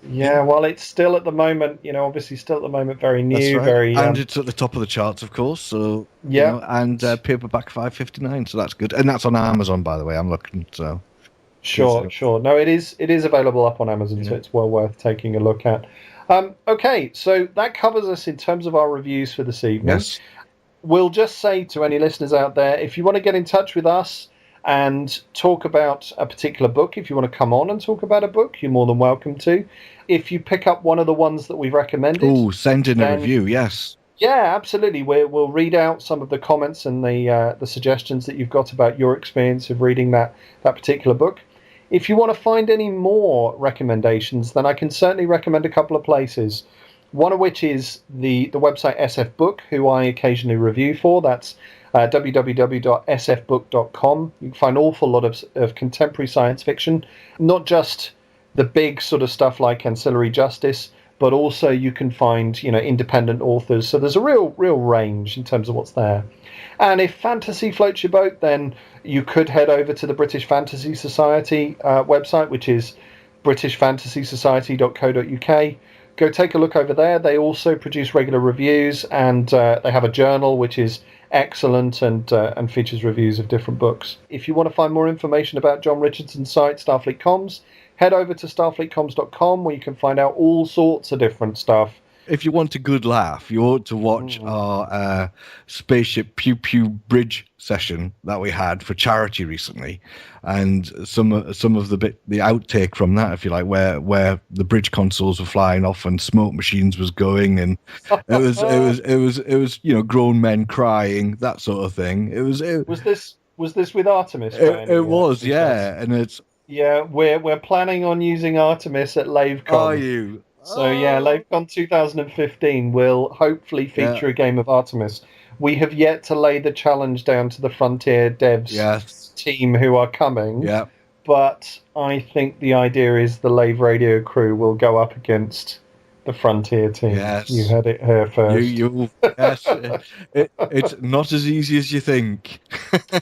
Yeah, well, it's still at the moment, obviously still at the moment very new, That's right. very... and it's at the top of the charts, of course. So Yeah. and paperback $5.59, so that's good. And that's on Amazon, by the way. I'm looking. So Sure. No, it is available up on Amazon, so it's well worth taking a look at. Okay, so that covers us in terms of our reviews for this evening. Yes. We'll just say to any listeners out there, if you want to get in touch with us and talk about a particular book, if you want to come on and talk about a book, you're more than welcome to. If you pick up one of the ones that we've recommended... Oh, send in a then- review, yes. Yeah, absolutely. We'll read out some of the comments and the suggestions that you've got about your experience of reading that particular book. If you want to find any more recommendations, then I can certainly recommend a couple of places. One of which is the website SF Book, who I occasionally review for. That's www.sfbook.com. You can find an awful lot of contemporary science fiction, not just the big sort of stuff like Ancillary Justice, but also you can find independent authors. So there's a real range in terms of what's there. And if fantasy floats your boat, then you could head over to the British Fantasy Society website, which is britishfantasysociety.co.uk. Go take a look over there. They also produce regular reviews, and they have a journal which is excellent and features reviews of different books. If you want to find more information about John Richardson's site, Starfleet Comms, head over to starfleetcomms.com, where you can find out all sorts of different stuff. If you want a good laugh, you ought to watch our Spaceship Pew Pew Bridge session that we had for charity recently, and some of the outtake from that, if you like, where the bridge consoles were flying off and smoke machines was going, and it was grown men crying, that sort of thing. Was this with Artemis? It was, yeah, and it's. Yeah, we're planning on using Artemis at LaveCon. Are you? So yeah, LaveCon 2015 will hopefully feature a game of Artemis. We have yet to lay the challenge down to the Frontier devs team who are coming. Yeah. But I think the idea is the Lave Radio crew will go up against the Frontier team. Yes. You heard it here first. Yes. It's not as easy as you think.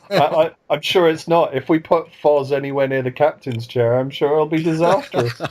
I'm sure it's not. If we put Foz anywhere near the captain's chair, I'm sure it'll be disastrous.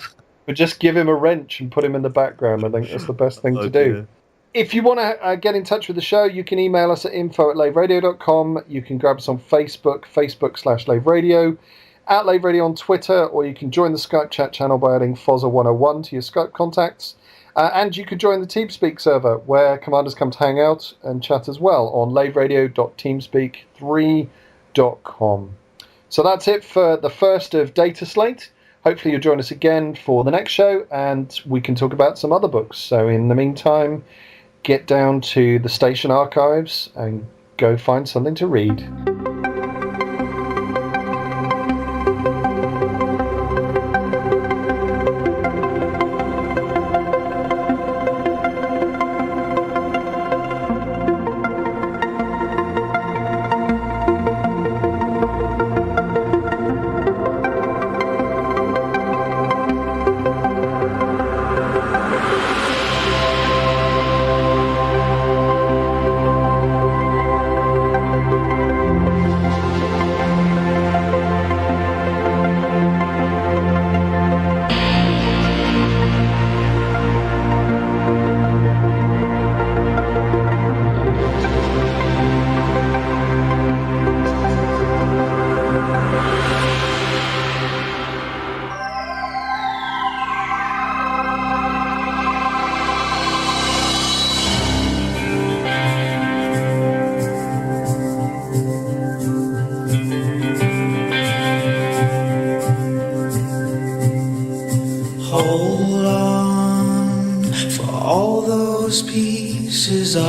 But just give him a wrench and put him in the background. I think that's the best thing to do. Dear. If you want to get in touch with the show, you can email us at info@laveradio.com. You can grab us on Facebook, Facebook/LaveRadio, at Lave Radio on Twitter, or you can join the Skype chat channel by adding Fozzer101 to your Skype contacts. And you can join the TeamSpeak server, where commanders come to hang out and chat as well, on laveradio.teamspeak3.com. So that's it for the first of Data Slate. Hopefully you'll join us again for the next show, and we can talk about some other books. So in the meantime, get down to the station archives and go find something to read.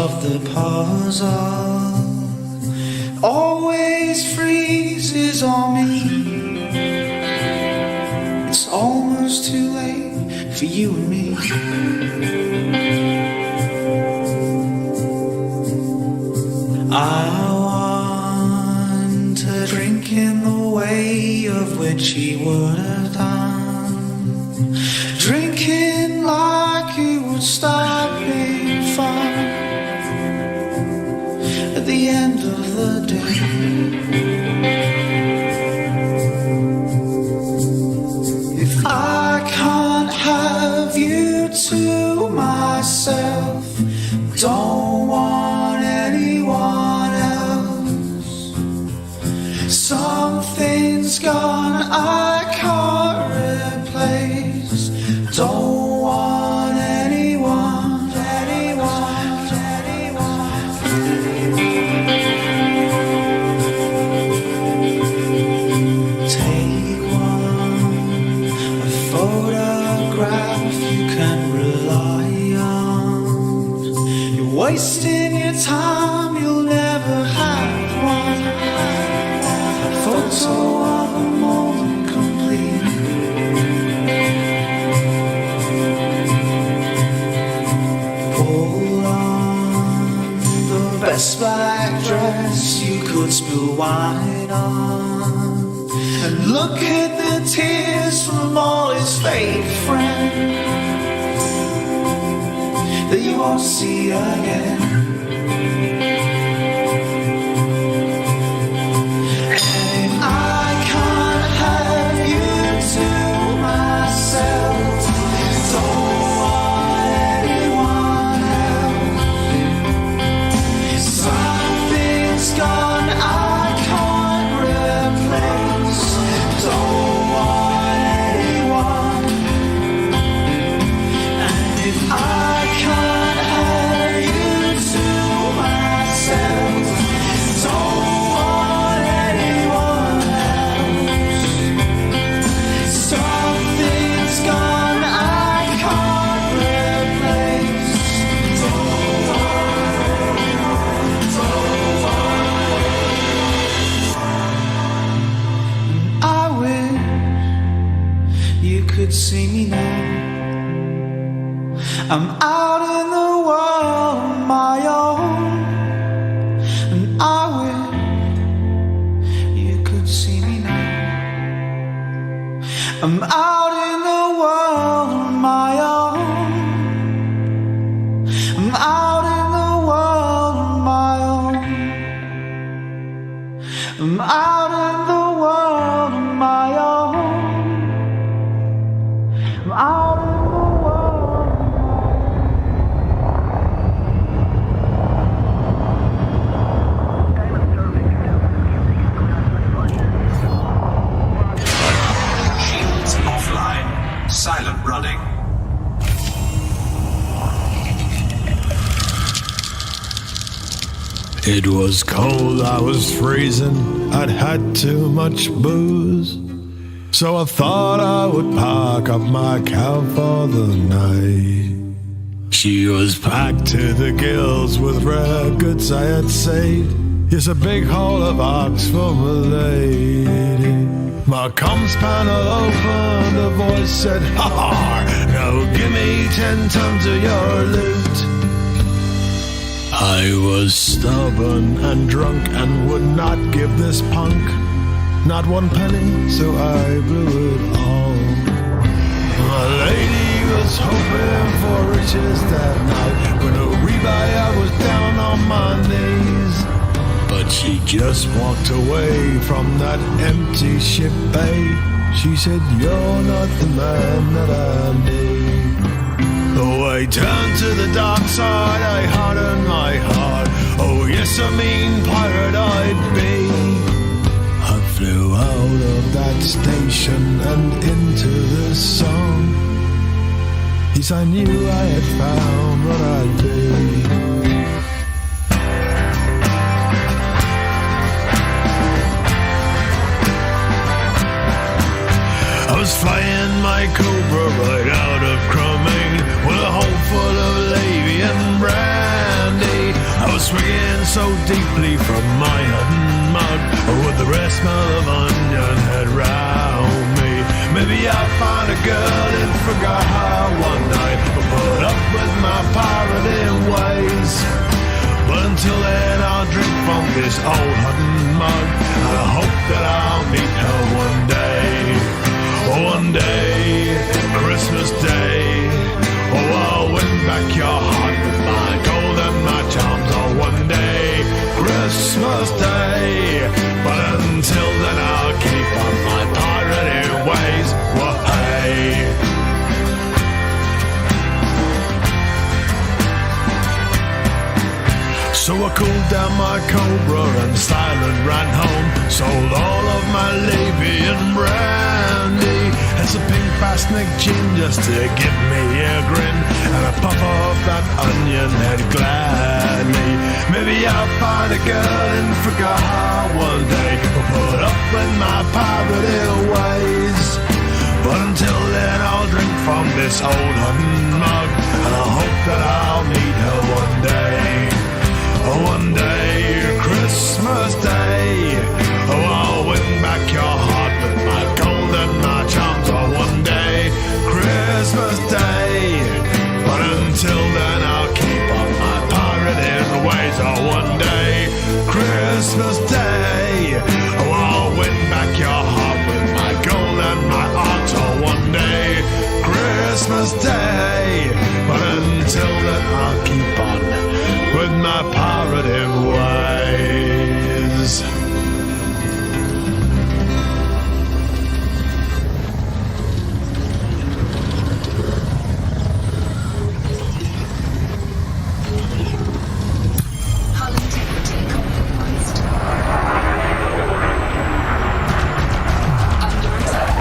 of the puzzle always freezes on me. It's almost too late for you and me. I want to drink in the way of which he would have done, drinking like it would stop being fun at the end of the day. If I can't have you to myself, don't want anyone else. Something's gone I can't replace. Don't want anyone, anyone, anyone. Take one, a photograph you can rely on. You're wasting your time, you'll never have one. A photo of a moment complete. Pull on the best black dress you could spill wine on, and look at the tears from all his fake friends that you won't see again. And if I can't have you to myself, don't want anyone else. Something's gone I can't replace. Don't want anyone. And if I can't have you to myself, don't want anyone else. Something's gone I can't replace. Don't want anyone, don't want. I wish you could see me now. I'm out in the world on my own, and I wish you could see me now. I'm out in the world on my own. I'm out in the world on my own. I'm out in the world on my own. I'm out in the world. Shields offline. Silent running. It was cold, I was freezing, I'd had too much booze. So I thought I would pack up my cow for the night. She was packed to the gills with rare goods I had saved. Yes, a big haul of ox for my lady. My comms panel opened, a voice said, "Ha ha, now give me 10 tons of your loot." I was stubborn and drunk and would not give this punk not 1 penny, so I blew it all. My lady was hoping for riches that night. When a rebuy I was down on my knees, but she just walked away from that empty ship bay. She said, "You're not the man that I need." Oh, I turned to the dark side, I hardened my heart. Oh, yes, a mean pirate I'd be. I flew out of that station and into the sun. Yes, I knew I had found what I'd be. I was flying my Cobra right out of Cremain with a hole full of Lave and brandy. I was swigging so deeply from my hidden mug, with the rest smell of onion head round me. Maybe I'll find a girl and forget her one night, or put up with my pirating ways. But until then I'll drink from this old hidden mug, and I hope that I'll meet her one day. One day, Christmas Day, oh, I'll win back your heart with my gold and my charms. Oh, one day, Christmas Day, but until then I'll keep on my pirating ways. Well, hey. So I cooled down my Cobra and silent ran home. Sold all of my Lave and brandy, and some pink fast-neck gin just to give me a grin, and I puff off that onion head gladly. Maybe I'll find a girl and forget her one day, or put up with my pirating ways. But until then I'll drink from this old hidden mug, and I hope that I'll meet her one day. One day, Christmas Day, oh, I'll win back your heart with my gold and my charms. Oh, one day, Christmas Day, but until then I'll keep on my pirating ways. Oh, one day, Christmas Day, oh, I'll win back your heart with my gold and my art. Oh, one day, Christmas Day, but until then I'll keep on with my pirating ways. Hull integrity compromised. Under attack.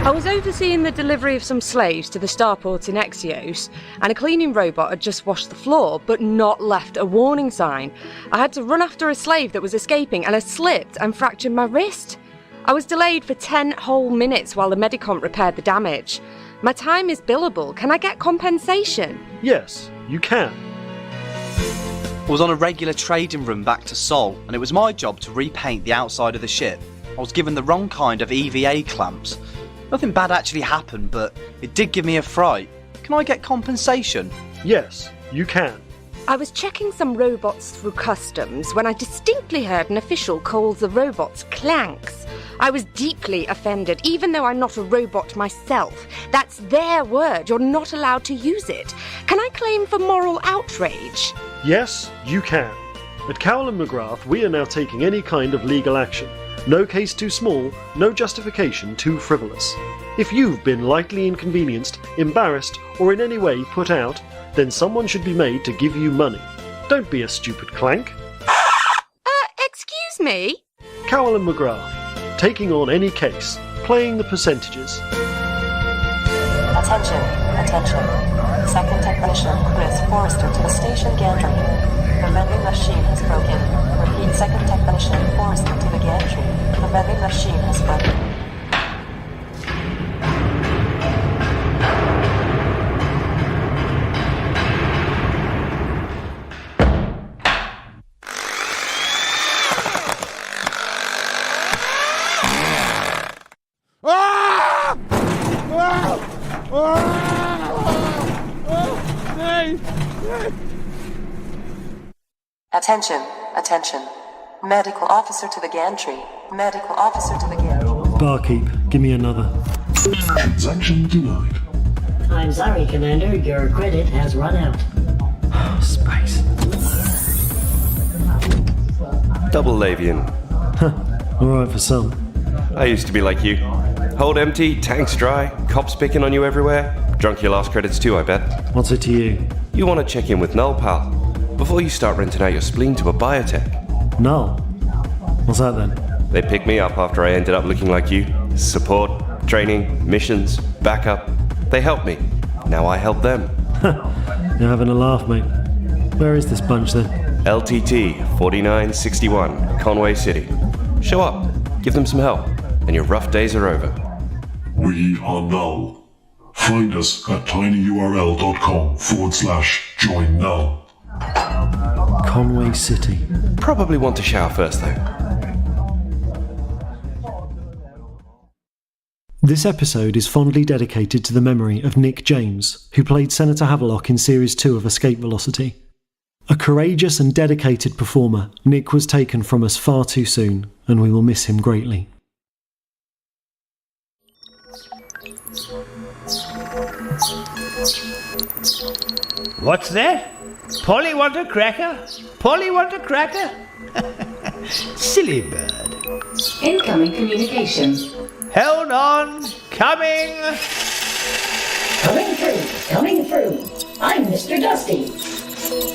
I was overseeing the delivery of some slaves to the starport in Exios, and a cleaning robot had just washed the floor, but not left a warning sign. I had to run after a slave that was escaping, and I slipped and fractured my wrist. I was delayed for 10 whole minutes while the Medicomp repaired the damage. My time is billable. Can I get compensation? Yes, you can. I was on a regular trading run back to Sol, and it was my job to repaint the outside of the ship. I was given the wrong kind of EVA clamps. Nothing bad actually happened, but it did give me a fright. Can I get compensation? Yes, you can. I was checking some robots through customs when I distinctly heard an official call the robots clanks. I was deeply offended, even though I'm not a robot myself. That's their word. You're not allowed to use it. Can I claim for moral outrage? Yes, you can. At Cowell and McGrath, we are now taking any kind of legal action. No case too small, no justification too frivolous. If you've been lightly inconvenienced, embarrassed, or in any way put out, then someone should be made to give you money. Don't be a stupid clank. Excuse me? Cowell and McGrath, taking on any case, playing the percentages. Attention, attention. Second technician Chris Forrester to the station gantry. The vending machine has broken. Repeat, second technician Forrester to the gantry. The vending machine has broken. Attention, attention. Medical officer to the gantry. Medical officer to the gantry. Barkeep, give me another. Transaction denied. I'm sorry, Commander. Your credit has run out. Space. Double Lavian. Alright for some. I used to be like you. Hold empty, tanks dry, cops picking on you everywhere. Drunk your last credits too, I bet. What's it to you? You want to check in with Null, pal. Before you start renting out your spleen to a biotech. Null? What's that then? They picked me up after I ended up looking like you. Support, training, missions, backup. They helped me. Now I help them. You're having a laugh, mate. Where is this bunch then? LTT 4961, Conway City. Show up, give them some help, and your rough days are over. We are Null. Find us at tinyurl.com/join now. Conway City. Probably want to shower first, though. This episode is fondly dedicated to the memory of Nick James, who played Senator Havelock in Series 2 of Escape Velocity. A courageous and dedicated performer, Nick was taken from us far too soon, and we will miss him greatly. What's that? Polly want a cracker? Polly want a cracker? Silly bird. Incoming communication. Hold on, coming. Coming through. I'm Mr. Dusty.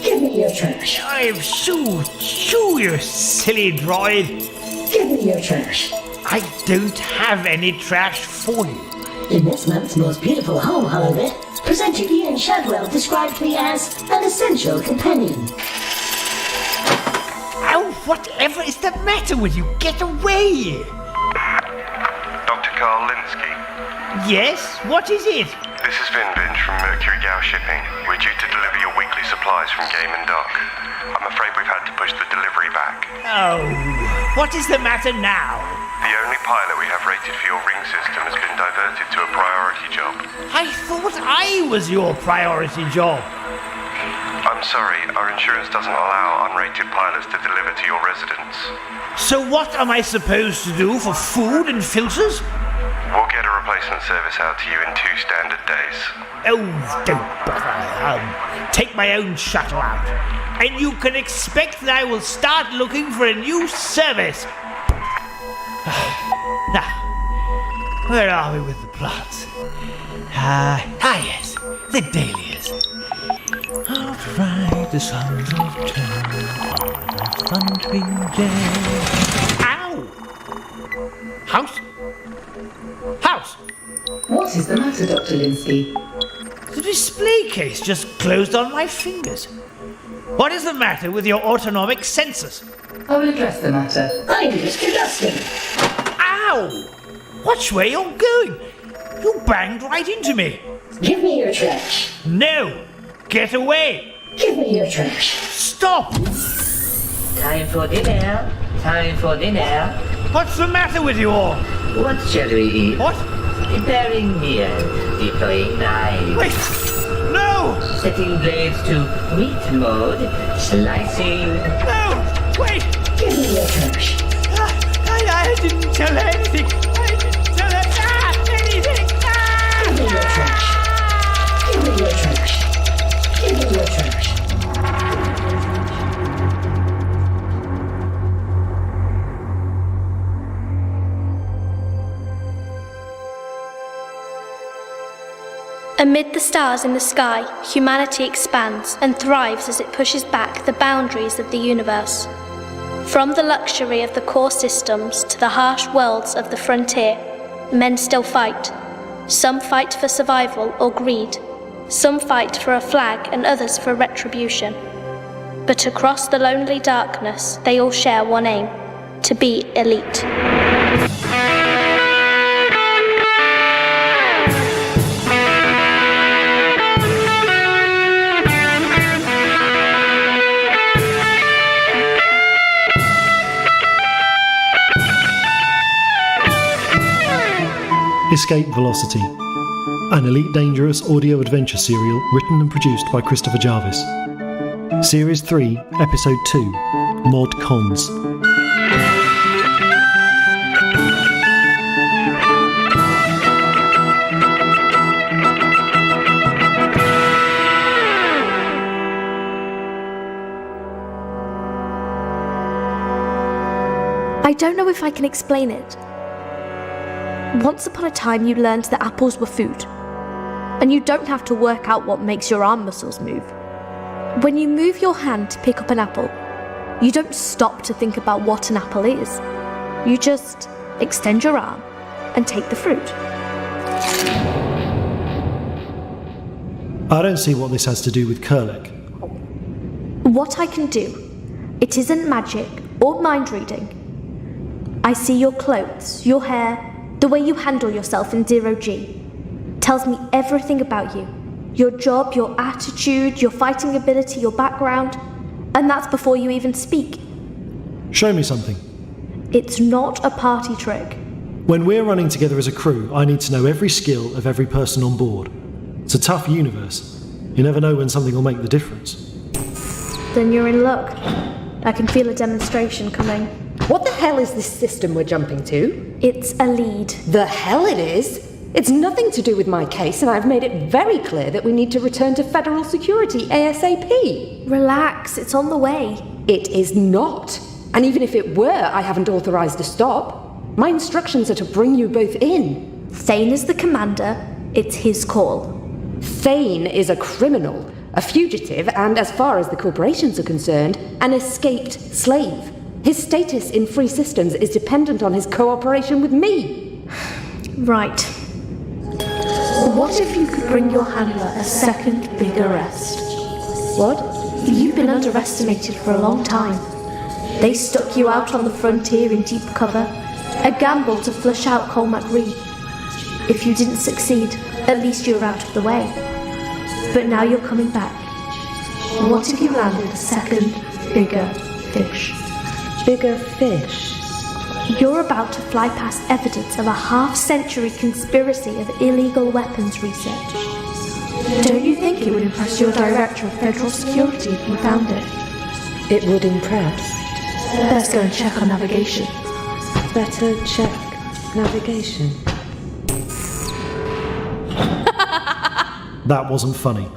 Give me your trash. I'm shoo, you silly droid. Give me your trash. I don't have any trash for you. In this month's most beautiful home, however, presenter Ian Shadwell described me as an essential companion. Oh, whatever is the matter with you? Get away! Dr. Carl Linsky. Yes? What is it? This is Vinvinge from Mercury Gal Shipping. We're due to deliver your weekly supplies from Game and Dock. I'm afraid we've had to push the delivery back. Oh, what is the matter now? The only pilot we have rated for your ring system has been diverted to a priority job. I thought I was your priority job. I'm sorry, our insurance doesn't allow unrated pilots to deliver to your residence. So what am I supposed to do for food and filters? We'll get a replacement service out to you in 2 standard days. Oh, don't bother. Take my own shuttle out. And you can expect that I will start looking for a new service. Now, where are we with the plants? Yes, the dahlias. Outright the sons of terror, thundering day. Ow! House! What is the matter, Dr. Linsky? The display case just closed on my fingers. What is the matter with your autonomic sensors? I will address the matter. I'm Mr. Dusty. Ow! Watch where you're going. You banged right into me. Give me your trash. No! Get away! Give me your trash. Stop! Time for dinner. What's the matter with you all? What shall we eat? What? Preparing meal. Deploying knives. Wait! No! Setting blades to meat mode. Slicing. No! Wait! Give me your trash. I didn't tell her anything. Anything. Give me your trash. Give me your trash. Give me your trash. Amid the stars in the sky, humanity expands and thrives as it pushes back the boundaries of the universe. From the luxury of the core systems to the harsh worlds of the frontier, men still fight. Some fight for survival or greed. Some fight for a flag and others for retribution. But across the lonely darkness, they all share one aim: to be elite. Escape Velocity, an Elite Dangerous audio adventure serial written and produced by Christopher Jarvis. Series 3, Episode 2, Mod Cons. I don't know if I can explain it. Once upon a time you learned that apples were food, and you don't have to work out what makes your arm muscles move. When you move your hand to pick up an apple, you don't stop to think about what an apple is. You just extend your arm and take the fruit. I don't see what this has to do with Kurlek. What I can do, it isn't magic or mind reading. I see your clothes, your hair, the way you handle yourself in 0G. Tells me everything about you. Your job, your attitude, your fighting ability, your background. And that's before you even speak. Show me something. It's not a party trick. When we're running together as a crew, I need to know every skill of every person on board. It's a tough universe. You never know when something will make the difference. Then you're in luck. I can feel a demonstration coming. What the hell is this system we're jumping to? It's a lead. The hell it is? It's nothing to do with my case, and I've made it very clear that we need to return to federal security ASAP. Relax, it's on the way. It is not. And even if it were, I haven't authorized a stop. My instructions are to bring you both in. Thane is the commander. It's his call. Thane is a criminal, a fugitive, and as far as the corporations are concerned, an escaped slave. His status in free systems is dependent on his cooperation with me. Right. What if you could bring your handler a second bigger rest? What? You've been underestimated for a long time. They stuck you out on the frontier in deep cover, a gamble to flush out Colmac Reef. If you didn't succeed, at least you were out of the way. But now you're coming back. What if you landed a second, bigger fish? Bigger fish? You're about to fly past evidence of a half-century conspiracy of illegal weapons research. Don't you think it would impress your Director of Federal Security if you found it? It would impress. Best go and check on navigation. Better check navigation. That wasn't funny.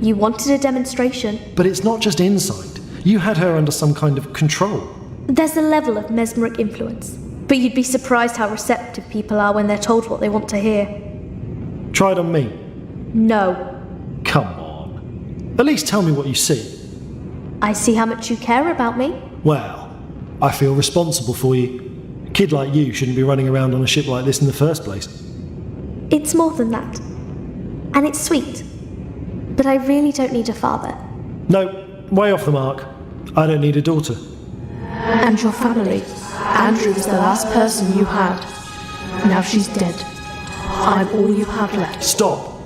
You wanted a demonstration. But it's not just insight. You had her under some kind of control. There's a level of mesmeric influence, but you'd be surprised how receptive people are when they're told what they want to hear. Try it on me. No. Come on. At least tell me what you see. I see how much you care about me. Well, I feel responsible for you. A kid like you shouldn't be running around on a ship like this in the first place. It's more than that. And it's sweet. But I really don't need a father. No, way off the mark. I don't need a daughter. And your family. Andrew was the last person you had. Now she's dead. I'm all you have left. Stop.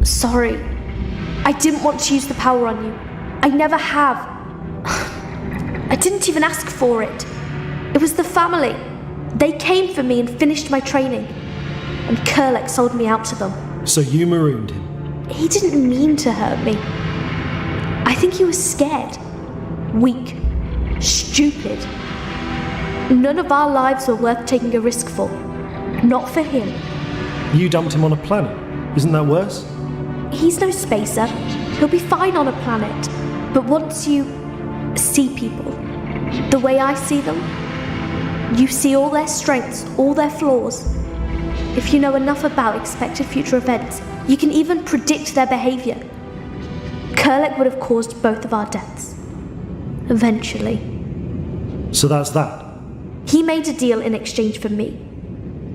Sorry. I didn't want to use the power on you. I never have. I didn't even ask for it. It was the family. They came for me and finished my training. And Kerlek sold me out to them. So you marooned him? He didn't mean to hurt me. I think he was scared. Weak. Stupid. None of our lives were worth taking a risk for. Not for him. You dumped him on a planet. Isn't that worse? He's no spacer. He'll be fine on a planet. But once you see people, the way I see them, you see all their strengths, all their flaws. If you know enough about expected future events, you can even predict their behavior. Kerlek would have caused both of our deaths. Eventually. So that's that? He made a deal in exchange for me.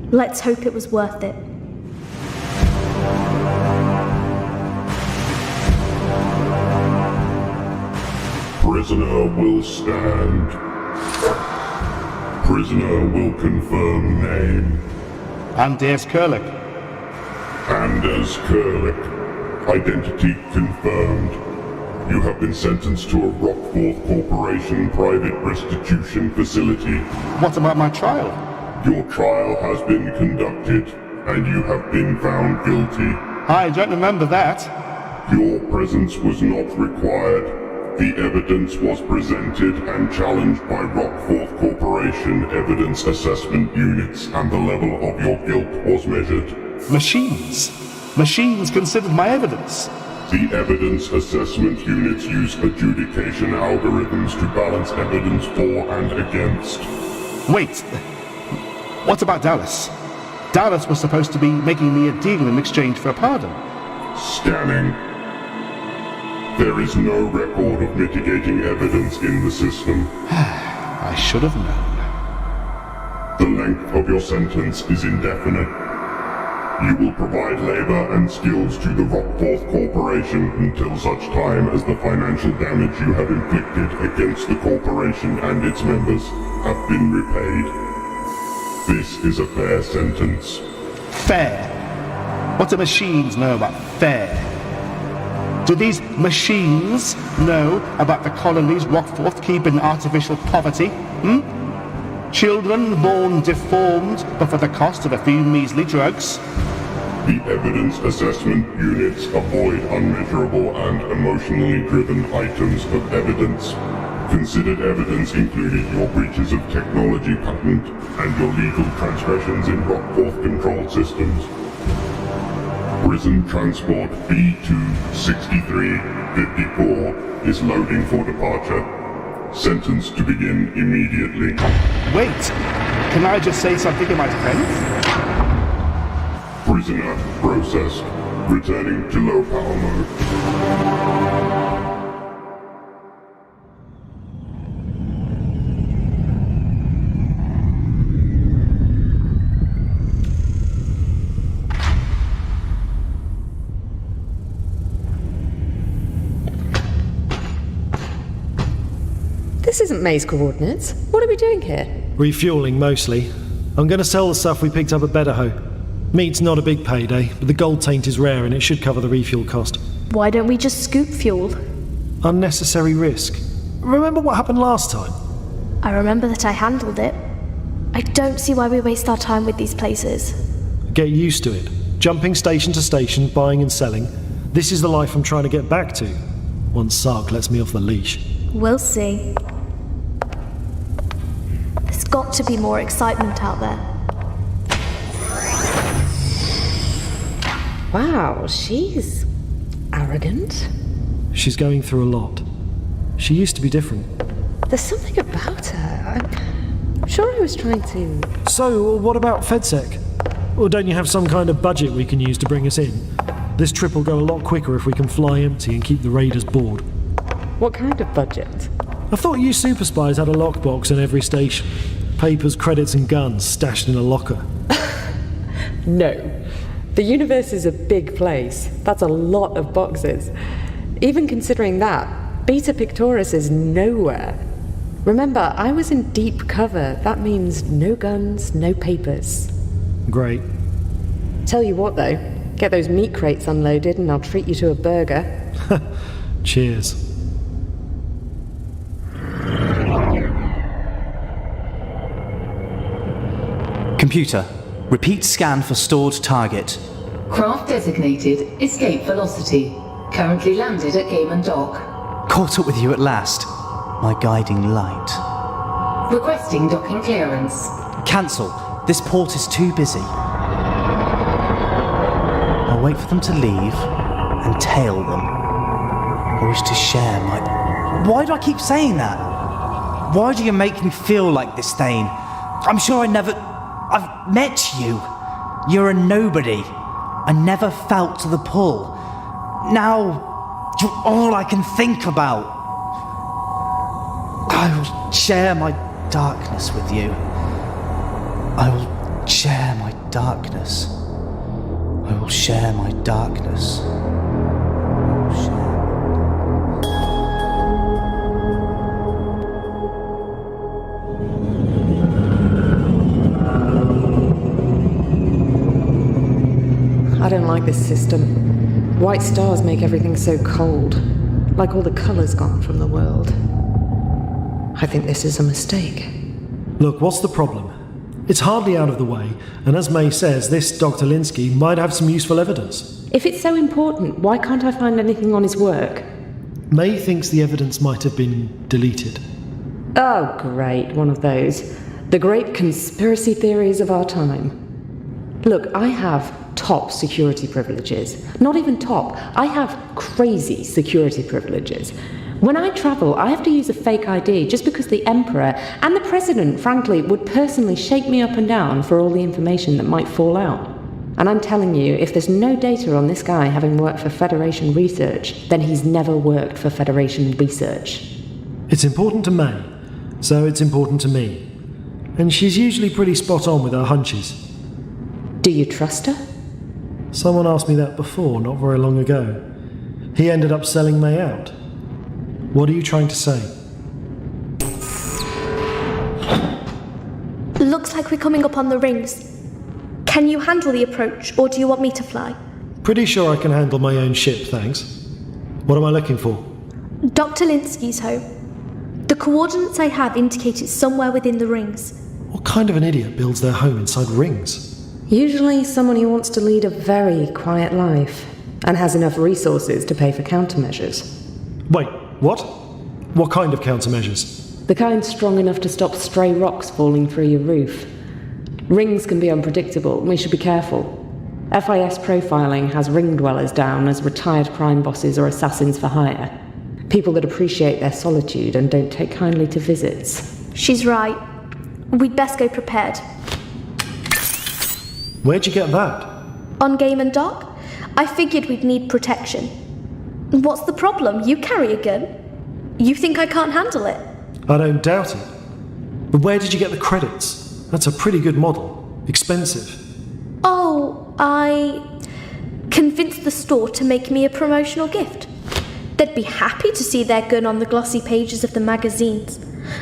Let's hope it was worth it. Prisoner will stand. Prisoner will confirm name. Anders Kerlek. Anders Kerlek. Identity confirmed. You have been sentenced to a Rockforth Corporation private restitution facility. What about my trial? Your trial has been conducted, and you have been found guilty. I don't remember that. Your presence was not required. The evidence was presented and challenged by Rockforth Corporation evidence assessment units, and the level of your guilt was measured. Machines? Machines considered my evidence? The evidence assessment units use adjudication algorithms to balance evidence for and against. Wait. What about Dallas? Dallas was supposed to be making me a deal in exchange for a pardon. Scanning. There is no record of mitigating evidence in the system. I should have known. The length of your sentence is indefinite. You will provide labor and skills to the Rockforth Corporation until such time as the financial damage you have inflicted against the corporation and its members have been repaid. This is a fair sentence. Fair? What do machines know about fair? Do these machines know about the colonies Rockforth keep in artificial poverty? Children born deformed, but for the cost of a few measly drugs? The evidence assessment units avoid unmeasurable and emotionally driven items of evidence. Considered evidence included your breaches of technology patent and your legal transgressions in Rockforth control systems. Prison transport B26354 is loading for departure. Sentence to begin immediately. Wait! Can I just say something in my defense? Prisoner processed. Returning to low power mode. This isn't May's coordinates. What are we doing here? Refueling, mostly. I'm going to sell the stuff we picked up at Bedaho. Meat's not a big payday, but the gold taint is rare and it should cover the refuel cost. Why don't we just scoop fuel? Unnecessary risk. Remember what happened last time? I remember that I handled it. I don't see why we waste our time with these places. Get used to it. Jumping station to station, buying and selling. This is the life I'm trying to get back to. Once Sark lets me off the leash. We'll see. There's got to be more excitement out there. Wow, she's arrogant. She's going through a lot. She used to be different. There's something about her. I'm sure I was trying to... So, what about FedSec? Or don't you have some kind of budget we can use to bring us in? This trip will go a lot quicker if we can fly empty and keep the raiders bored. What kind of budget? I thought you super spies had a lockbox in every station. Papers, credits and guns stashed in a locker. No. The universe is a big place. That's a lot of boxes. Even considering that, Beta Pictoris is nowhere. Remember, I was in deep cover. That means no guns, no papers. Great. Tell you what though, get those meat crates unloaded and I'll treat you to a burger. Cheers. Computer, repeat scan for stored target. Craft designated escape velocity. Currently landed at Game & Dock. Caught up with you at last, my guiding light. Requesting docking clearance. Cancel. This port is too busy. I'll wait for them to leave and tail them. I wish to share my... Why do I keep saying that? Why do you make me feel like this, Thane? I'm sure I've met you. You're a nobody. I never felt the pull. Now, you're all I can think about. I will share my darkness with you. I will share my darkness. I will share my darkness. I don't like this system. White stars make everything so cold, like all the colour's gone from the world. I think this is a mistake. Look, what's the problem? It's hardly out of the way, and as May says, this Dr. Linsky might have some useful evidence. If it's so important, why can't I find anything on his work? May thinks the evidence might have been deleted. Oh, great, one of those. The great conspiracy theories of our time. Look, I have top security privileges. Not even top. I have crazy security privileges. When I travel, I have to use a fake ID just because the Emperor and the President, frankly, would personally shake me up and down for all the information that might fall out. And I'm telling you, if there's no data on this guy having worked for Federation Research, then he's never worked for Federation Research. It's important to May, so it's important to me. And she's usually pretty spot on with her hunches. Do you trust her? Someone asked me that before, not very long ago. He ended up selling May out. What are you trying to say? Looks like we're coming up on the rings. Can you handle the approach, or do you want me to fly? Pretty sure I can handle my own ship, thanks. What am I looking for? Dr. Linsky's home. The coordinates I have indicate it's somewhere within the rings. What kind of an idiot builds their home inside rings? Usually someone who wants to lead a very quiet life and has enough resources to pay for countermeasures. Wait, what? What kind of countermeasures? The kind strong enough to stop stray rocks falling through your roof. Rings can be unpredictable, and we should be careful. FIS profiling has ring dwellers down as retired crime bosses or assassins for hire. People that appreciate their solitude and don't take kindly to visits. She's right. We'd best go prepared. Where'd you get that? On Game and Dock? I figured we'd need protection. What's the problem? You carry a gun. You think I can't handle it? I don't doubt it. But where did you get the credits? That's a pretty good model. Expensive. Oh, I convinced the store to make me a promotional gift. They'd be happy to see their gun on the glossy pages of the magazines.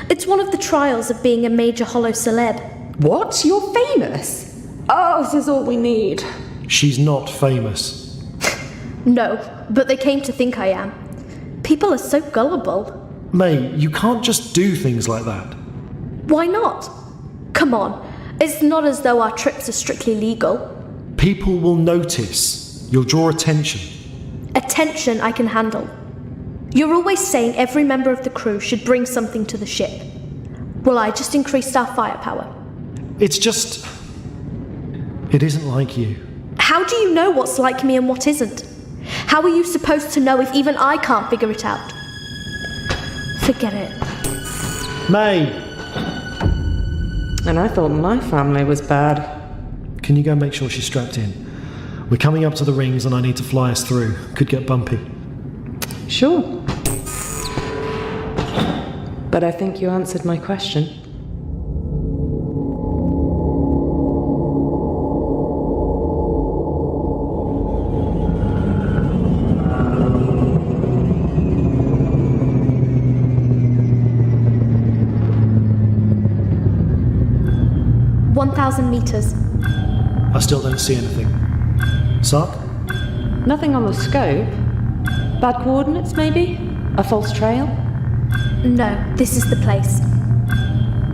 It's one of the trials of being a major holo celeb. What? You're famous? Oh, this is all we need. She's not famous. No, but they came to think I am. People are so gullible. May, you can't just do things like that. Why not? Come on, it's not as though our trips are strictly legal. People will notice. You'll draw attention. Attention I can handle. You're always saying every member of the crew should bring something to the ship. Well, I just increased our firepower. It's just... It isn't like you. How do you know what's like me and what isn't? How are you supposed to know if even I can't figure it out? Forget it. May! And I thought my family was bad. Can you go make sure she's strapped in? We're coming up to the rings and I need to fly us through. Could get bumpy. Sure. But I think you answered my question. Meters. I still don't see anything. Sark? Nothing on the scope. Bad coordinates, maybe? A false trail? No, this is the place.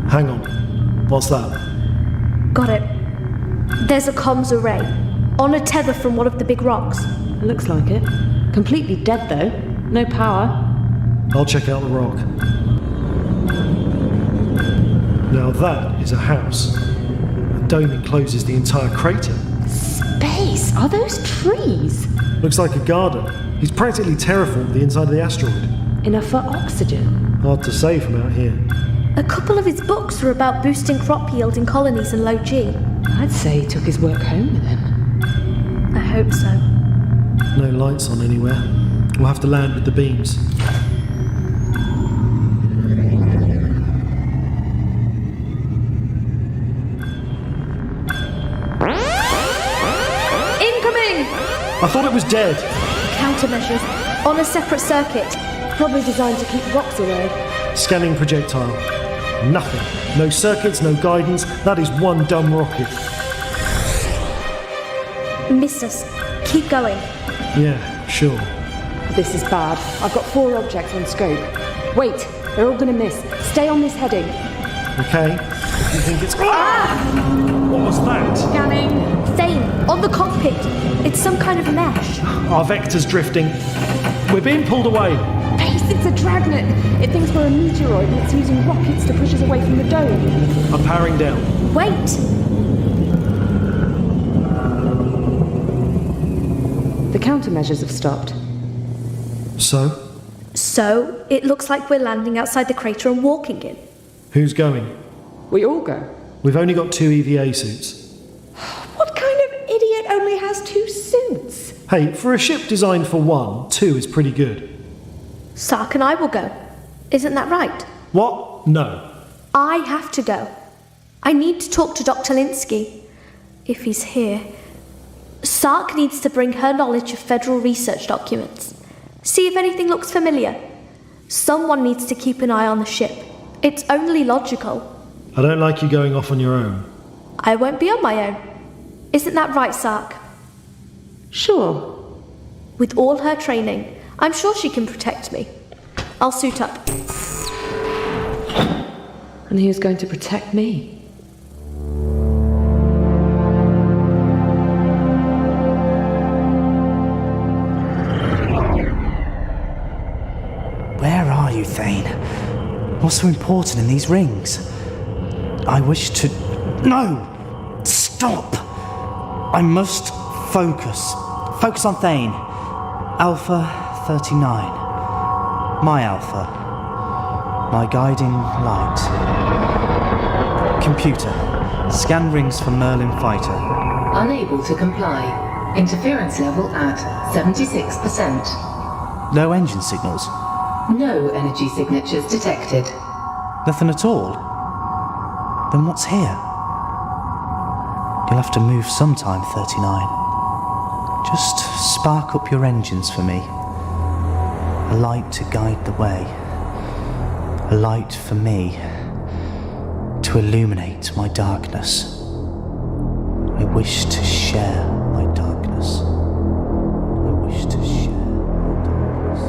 Hang on. What's that? Got it. There's a comms array. On a tether from one of the big rocks. Looks like it. Completely dead, though. No power. I'll check out the rock. Now that is a house. Dome encloses the entire crater. Space? Are those trees? Looks like a garden. He's practically terraformed the inside of the asteroid. Enough for oxygen? Hard to say from out here. A couple of his books were about boosting crop yield in colonies in low G. I'd say he took his work home with him. I hope so. No lights on anywhere. We'll have to land with the beams. I thought it was dead. Countermeasures. On a separate circuit. Probably designed to keep rocks away. Scanning projectile. Nothing. No circuits, no guidance. That is one dumb rocket. Missed us. Keep going. Yeah, sure. This is bad. I've got 4 objects on scope. Wait, they're all gonna miss. Stay on this heading. Okay. If you think it's... What was that? Scanning. Thane, on the cockpit. It's some kind of mesh. Our vector's drifting. We're being pulled away. Pace, it's a dragnet. It thinks we're a meteoroid and it's using rockets to push us away from the dome. I'm powering down. Wait! The countermeasures have stopped. So? So, it looks like we're landing outside the crater and walking in. Who's going? We all go. We've only got 2 EVA suits. What kind of idiot only has 2 suits? Hey, for a ship designed for 1, 2 is pretty good. Sark and I will go. Isn't that right? What? No. I have to go. I need to talk to Dr. Linsky. If he's here. Sark needs to bring her knowledge of federal research documents. See if anything looks familiar. Someone needs to keep an eye on the ship. It's only logical. I don't like you going off on your own. I won't be on my own. Isn't that right, Sark? Sure. With all her training, I'm sure she can protect me. I'll suit up. And who's going to protect me? Where are you, Thane? What's so important in these rings? I wish to... No! Stop! I must focus. Focus on Thane. Alpha 39. My Alpha. My guiding light. Computer. Scan rings for Merlin Fighter. Unable to comply. Interference level at 76%. No engine signals. No energy signatures detected. Nothing at all? Then what's here? You'll have to move sometime, 39. Just spark up your engines for me. A light to guide the way. A light for me to illuminate my darkness. I wish to share my darkness. I wish to share my darkness.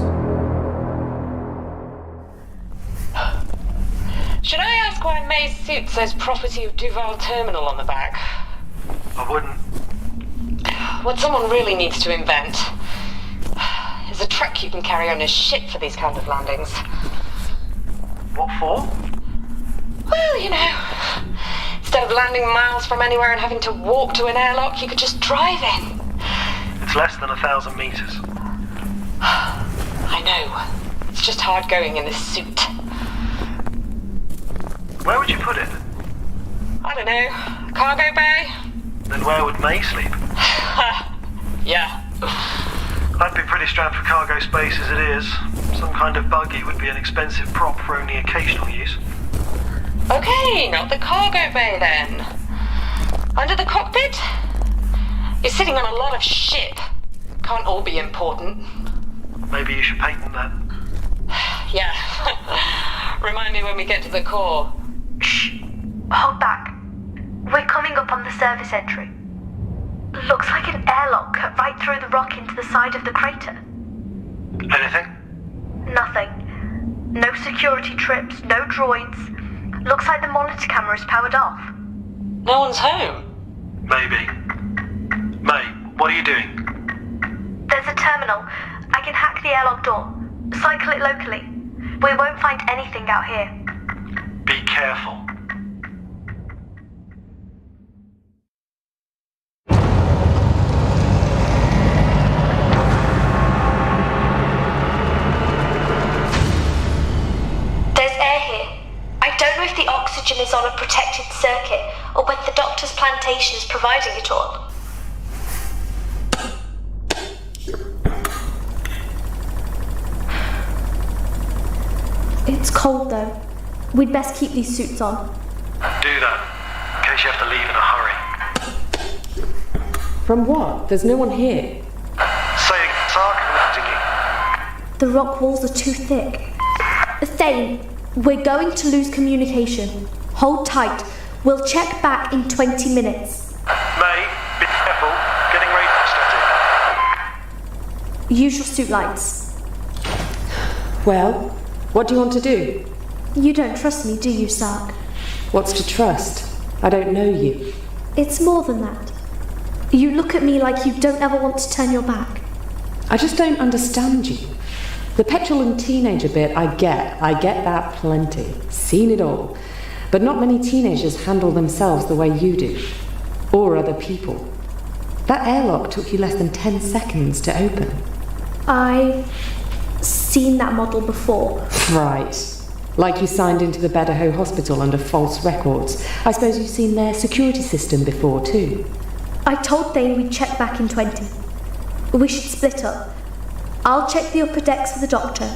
Should I ask why May's suit says property of Duval Terminal on the back? I wouldn't. What someone really needs to invent is a truck you can carry on a ship for these kind of landings. What for? Well, you know, instead of landing miles from anywhere and having to walk to an airlock, you could just drive in. It's less than 1,000 meters. I know. It's just hard going in this suit. Where would you put it? I don't know. Cargo bay? Then where would May sleep? Yeah. I'd be pretty strapped for cargo space as it is. Some kind of buggy would be an expensive prop for only occasional use. Okay, not the cargo bay then. Under the cockpit? You're sitting on a lot of shit. Can't all be important. Maybe you should patent that. Yeah. Remind me when we get to the core. Shh. Hold back. We're coming up on the service entry. Looks like an airlock cut right through the rock into the side of the crater. Anything? Nothing. No security trips, no droids. Looks like the monitor camera is powered off. No one's home. Maybe. May, what are you doing? There's a terminal. I can hack the airlock door. Cycle it locally. We won't find anything out here. Be careful. There's air here. I don't know if the oxygen is on a protected circuit or whether the doctor's plantation is providing it all. It's cold though. We'd best keep these suits on. Do that, in case you have to leave in a hurry. From what? There's no one here. Saying, Sark, you. The rock walls are too thick. Thane, we're going to lose communication. Hold tight. We'll check back in 20 minutes. May, be careful. Getting radar static. Use your suit lights. Well, what do you want to do? You don't trust me, do you, Sark? What's to trust? I don't know you. It's more than that. You look at me like you don't ever want to turn your back. I just don't understand you. The petulant teenager bit, I get that plenty. Seen it all. But not many teenagers handle themselves the way you do. Or other people. That airlock took you less than 10 seconds to open. I've seen that model before. Right. Like you signed into the Bedaho Hospital under false records. I suppose you've seen their security system before, too. I told Thane we'd check back in 20. We should split up. I'll check the upper decks for the doctor.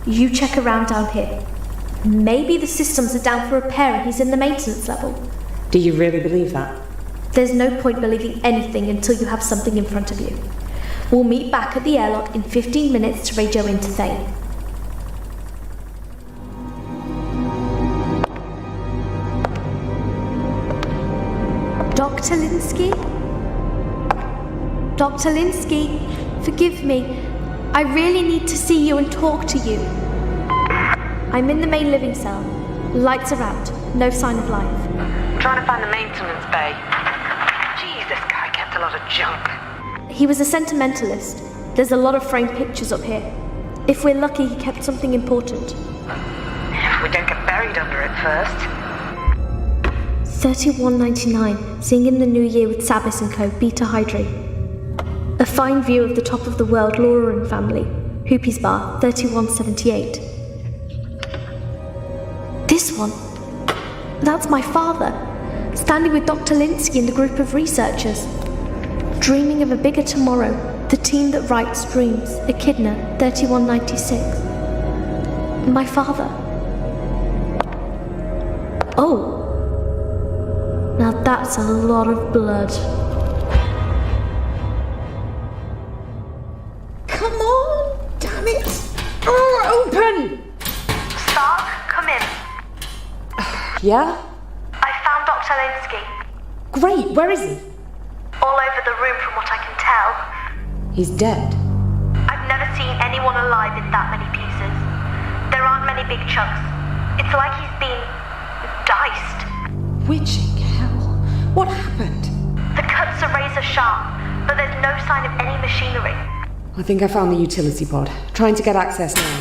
You check around down here. Maybe the systems are down for repair and he's in the maintenance level. Do you really believe that? There's no point believing anything until you have something in front of you. We'll meet back at the airlock in 15 minutes to radio into Thane. Dr. Linsky? Dr. Linsky, forgive me. I really need to see you and talk to you. I'm in the main living cell. Lights are out. No sign of life. Trying to find the maintenance bay. Jeez, this guy kept a lot of junk. He was a sentimentalist. There's a lot of framed pictures up here. If we're lucky, he kept something important. If we don't get buried under it first. 3199, seeing in the new year with Sabis and Co, Beta Hydri. A fine view of the top of the world Lauren family, Hoopy's Bar, 3178. This one. That's my father, standing with Dr. Linsky and a group of researchers. Dreaming of a bigger tomorrow, the team that writes dreams, Echidna, 3196. My father. Oh. Now that's a lot of blood. Come on! Damn it! Oh, open! Stark, come in. Yeah? I found Dr. Linsky. Great, where is he? All over the room from what I can tell. He's dead. I've never seen anyone alive in that many pieces. There aren't many big chunks. It's like he's been diced. Witching hell. What happened? The cuts are razor sharp, but there's no sign of any machinery. I think I found the utility pod. Trying to get access now.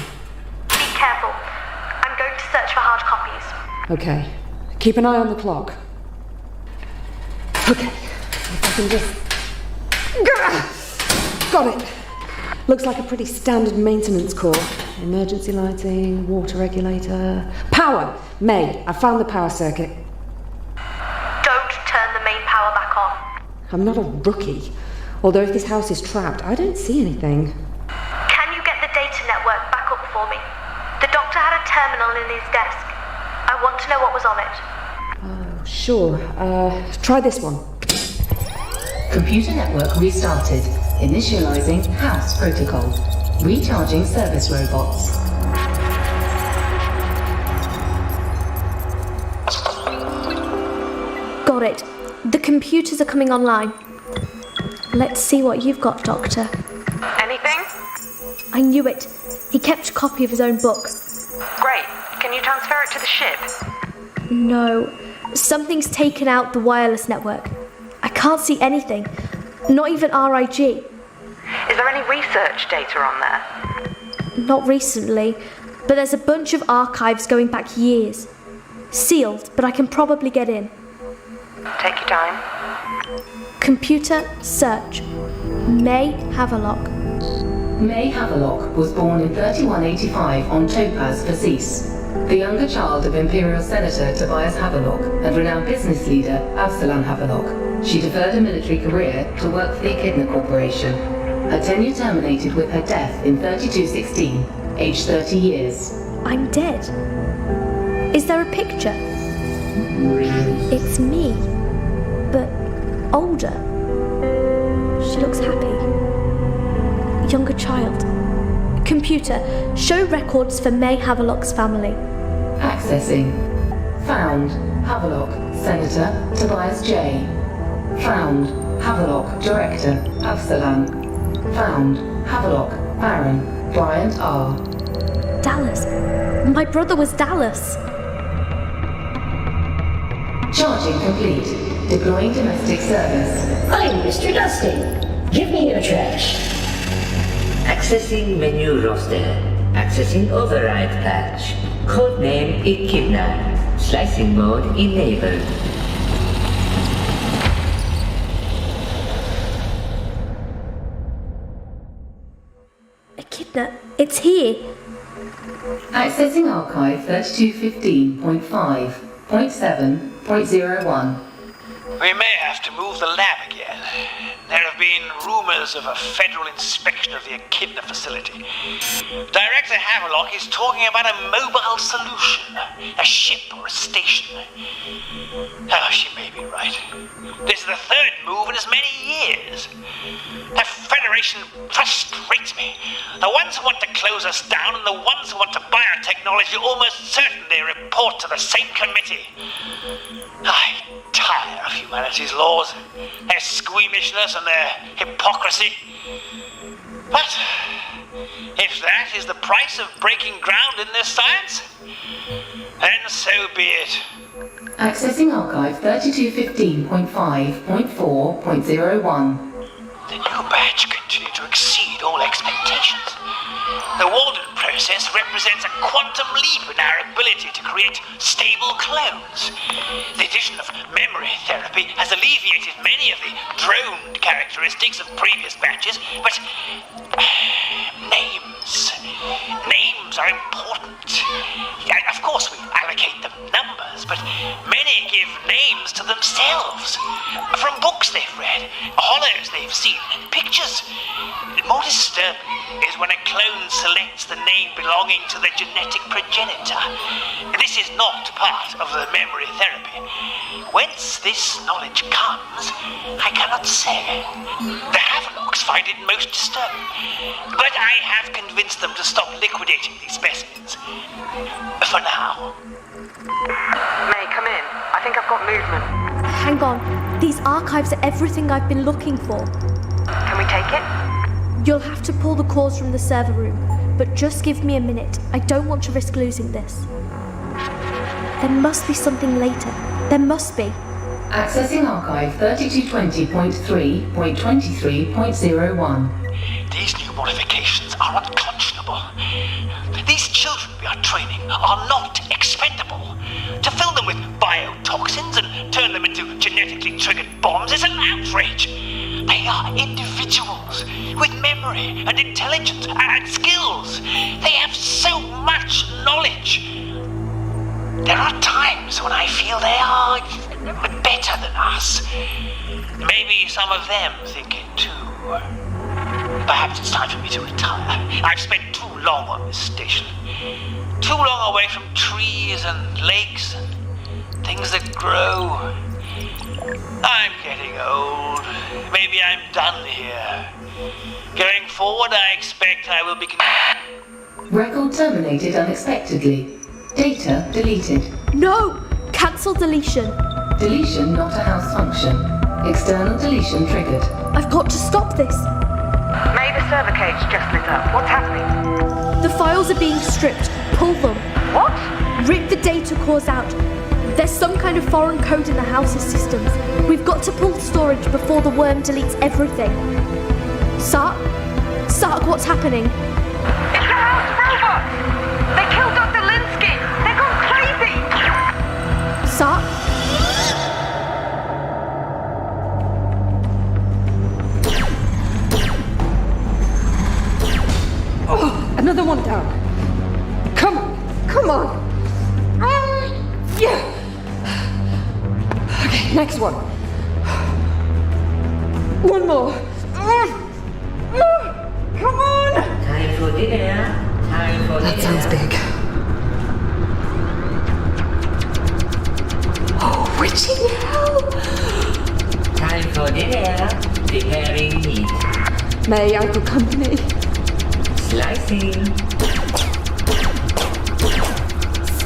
Be careful. I'm going to search for hard copies. Okay. Keep an eye on the clock. Okay. If I can just... Got it. Looks like a pretty standard maintenance core. Emergency lighting, water regulator... Power! May, I found the power circuit. Don't turn the main power back on. I'm not a rookie. Although if this house is trapped, I don't see anything. Can you get the data network back up for me? The doctor had a terminal in his desk. I want to know what was on it. Oh, sure. Try this one. Computer network restarted. Initializing house protocol. Recharging service robots. Got it. The computers are coming online. Let's see what you've got, Doctor. Anything? I knew it. He kept a copy of his own book. Great. Can you transfer it to the ship? No. Something's taken out the wireless network. I can't see anything. Not even RIG. Is there any research data on there? Not recently, but there's a bunch of archives going back years. Sealed, but I can probably get in. Take your time. Computer search. May Havelock. May Havelock was born in 3185 on Topaz, Fasis. The younger child of Imperial Senator Tobias Havelock and renowned business leader Absalom Havelock. She deferred a military career to work for the Echidna Corporation. Her tenure terminated with her death in 3216, aged 30 years. I'm dead. Is there a picture? It's me, but older. She looks happy. Younger child. Computer, show records for May Havelock's family. Accessing. Found. Havelock, Senator Tobias J. Found. Havelock, Director Absalom. Found. Havelock, Baron Bryant R. Dallas. My brother was Dallas. Charging complete. Deploying domestic service. I'm Mr. Dustin. Give me your trash. Accessing menu roster. Accessing override patch. Codename Echidna. Slicing mode enabled. Echidna, it's here. Accessing archive 3215.5.7.01. We may have to move the lab again. There have been rumors of a federal inspection of the Echidna facility. Director Havelock is talking about a mobile solution, a ship or a station. Oh, she may be right. This is the third move in as many years. The Federation frustrates me. The ones who want to close us down and the ones who want to buy our technology almost certainly report to the same committee. I tire of humanity's laws, their squeamishness and their hypocrisy. But If that is the price of breaking ground in this science, then so be it. Accessing archive 3215.5.4.01. The new batch continue to exceed all expectations. The Walden process represents a quantum leap in our ability to create stable clones. The addition of memory therapy has alleviated many of the droned characteristics of previous batches, but names are important. And of course we allocate them numbers, but many give names to themselves. From books they've read, hollows they've seen, pictures. More disturbing is when a clone selects the name belonging to the genetic progenitor. This is not part of the memory therapy. Whence this knowledge comes, I cannot say. The Havelocks find it most disturbing, but I have convinced them to stop liquidating these specimens. For now. May, come in. I think I've got movement. Hang on. These archives are everything I've been looking for. Can we take it? You'll have to pull the cores from the server room, but just give me a minute. I don't want to risk losing this. There must be something later. There must be. Accessing archive 3220.3.23.01. These new modifications are unconscionable. These children we are training are not expendable. To fill them with biotoxins and turn them into genetically triggered bombs is an outrage. They are individuals with memory and intelligence and skills. They have so much knowledge. There are times when I feel they are better than us. Maybe some of them think it too. Perhaps it's time for me to retire. I've spent too long on this station. Too long away from trees and lakes and things that grow. I'm getting old. Maybe I'm done here. Going forward, I expect I will be... Record terminated unexpectedly. Data deleted. No! Cancel deletion. Deletion not a house function. External deletion triggered. I've got to stop this. May, the server cage just lit up. What's happening? The files are being stripped. Pull them. What? Rip the data cores out. There's some kind of foreign code in the house's systems. We've got to pull storage before the worm deletes everything. Sark, what's happening? It's the house robot! They killed Dr. Linsky! They've gone crazy! Sark? Oh, another one down. Come on. Yeah. Okay, next one. One more. Come on. Time for dinner. That sounds big. Oh, witchy hell. Time for dinner. Preparing meat. May I go company? Slicing.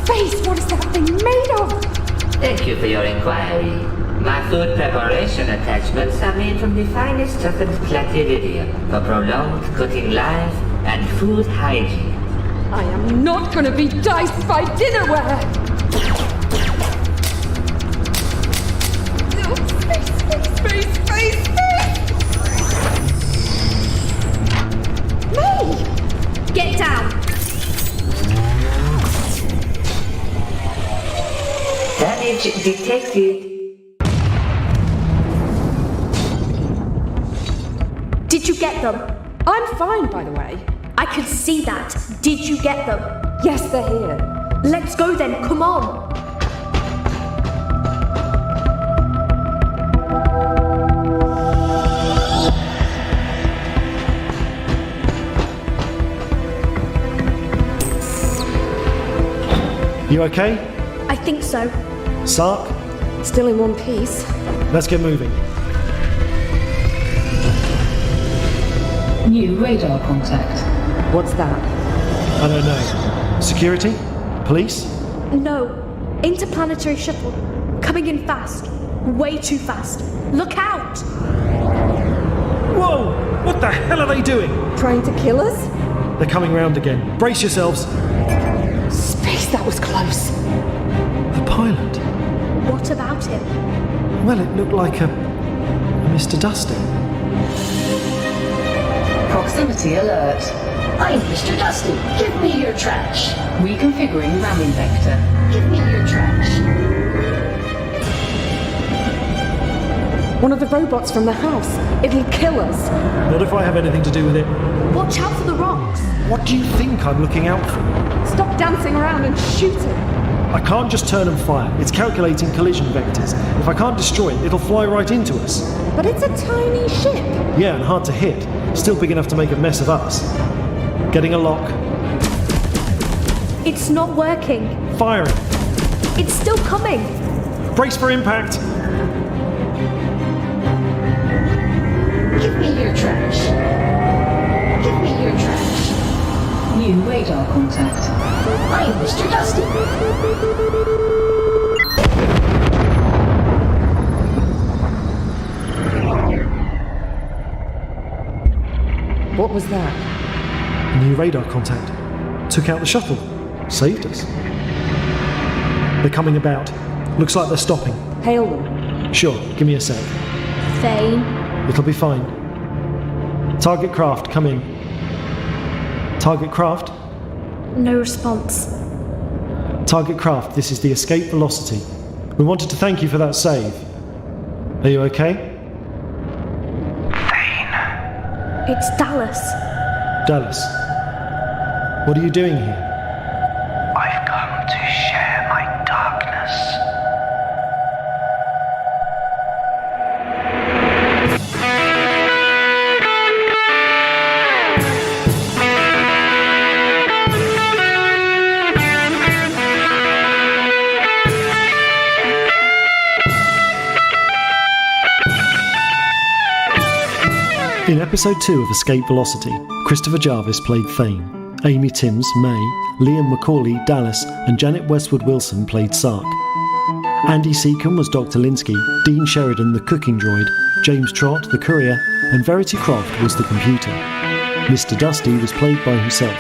Space, what is that thing made of? Thank you for your inquiry. My food preparation attachments are made from the finest toughened platyridium for prolonged cooking life and food hygiene. I am not going to be diced by dinnerware! Oh, space! May! Get down! Damage detected. Did you get them? I'm fine, by the way. I could see that. Did you get them? Yes, they're here. Let's go then, come on! You okay? I think so. Sark? Still in one piece. Let's get moving. New radar contact. What's that? I don't know. Security? Police? No. Interplanetary shuttle. Coming in fast. Way too fast. Look out! Whoa! What the hell are they doing? Trying to kill us? They're coming round again. Brace yourselves. Space, that was close. The pilot. What about him? Well, it looked like a Mr. Dusty. Proximity alert. I'm Mr. Dusty. Give me your trash. Reconfiguring ramming vector. Give me your trash. One of the robots from the house. It'll kill us. Not if I have anything to do with it. Watch out for the rocks. What do you think I'm looking out for? Stop dancing around and shoot it. I can't just turn and fire. It's calculating collision vectors. If I can't destroy it, it'll fly right into us. But it's a tiny ship. Yeah, and hard to hit. Still big enough to make a mess of us. Getting a lock. It's not working. Firing. It's still coming. Brace for impact. Give me your trash. Give me your trash. New radar contact. I'm Mr. Dusty. What was that? New radar contact. Took out the shuttle. Saved us. They're coming about. Looks like they're stopping. Hail them. Sure, give me a sec. Thane. It'll be fine. Target craft, come in. Target craft. No response. Target craft, this is the escape velocity. We wanted to thank you for that save. Are you okay? It's Dallas. Dallas. What are you doing here? I've come to share my darkness. In episode 2 of Escape Velocity, Christopher Jarvis played Thane, Amy Timms, May, Liam Macaulay, Dallas, and Janet Westwood Wilson played Sark. Andy Seacombe was Dr. Linsky, Dean Sheridan the cooking droid, James Trott the courier, and Verity Croft was the computer. Mr. Dusty was played by himself.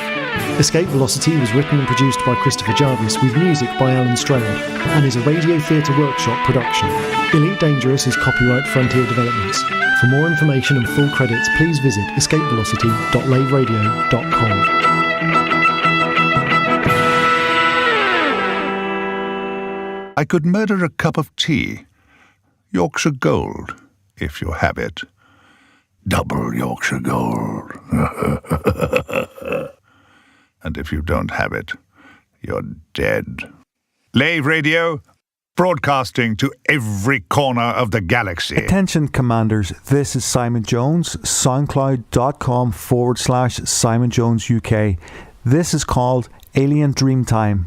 Escape Velocity was written and produced by Christopher Jarvis with music by Alan Stroud and is a Radio Theatre Workshop production. Elite Dangerous is copyright Frontier Developments. For more information and full credits, please visit escapevelocity.laveradio.com. I could murder a cup of tea. Yorkshire Gold, if you have it. Double Yorkshire Gold. And if you don't have it, you're dead. Lave Radio, broadcasting to every corner of the galaxy. Attention, Commanders. This is Simon Jones, soundcloud.com/Simon Jones UK. This is called Alien Dreamtime.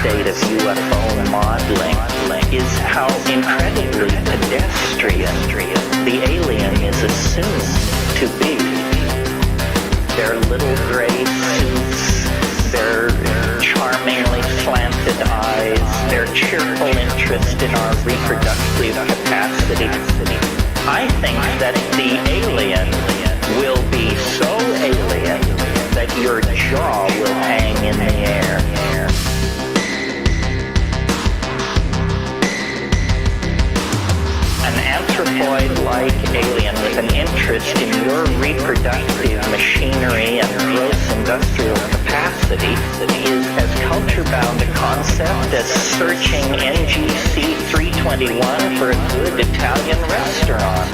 state of UFO modeling is how incredibly pedestrian the alien is assumed to be. Their little gray suits, their charmingly slanted eyes, their cheerful interest in our reproductive capacity. I think that the alien will be so alien that your jaw will hang in the air. An anthropoid-like alien with an interest in your reproductive machinery and gross industrial capacity is as culture-bound a concept as searching NGC 321 for a good Italian restaurant.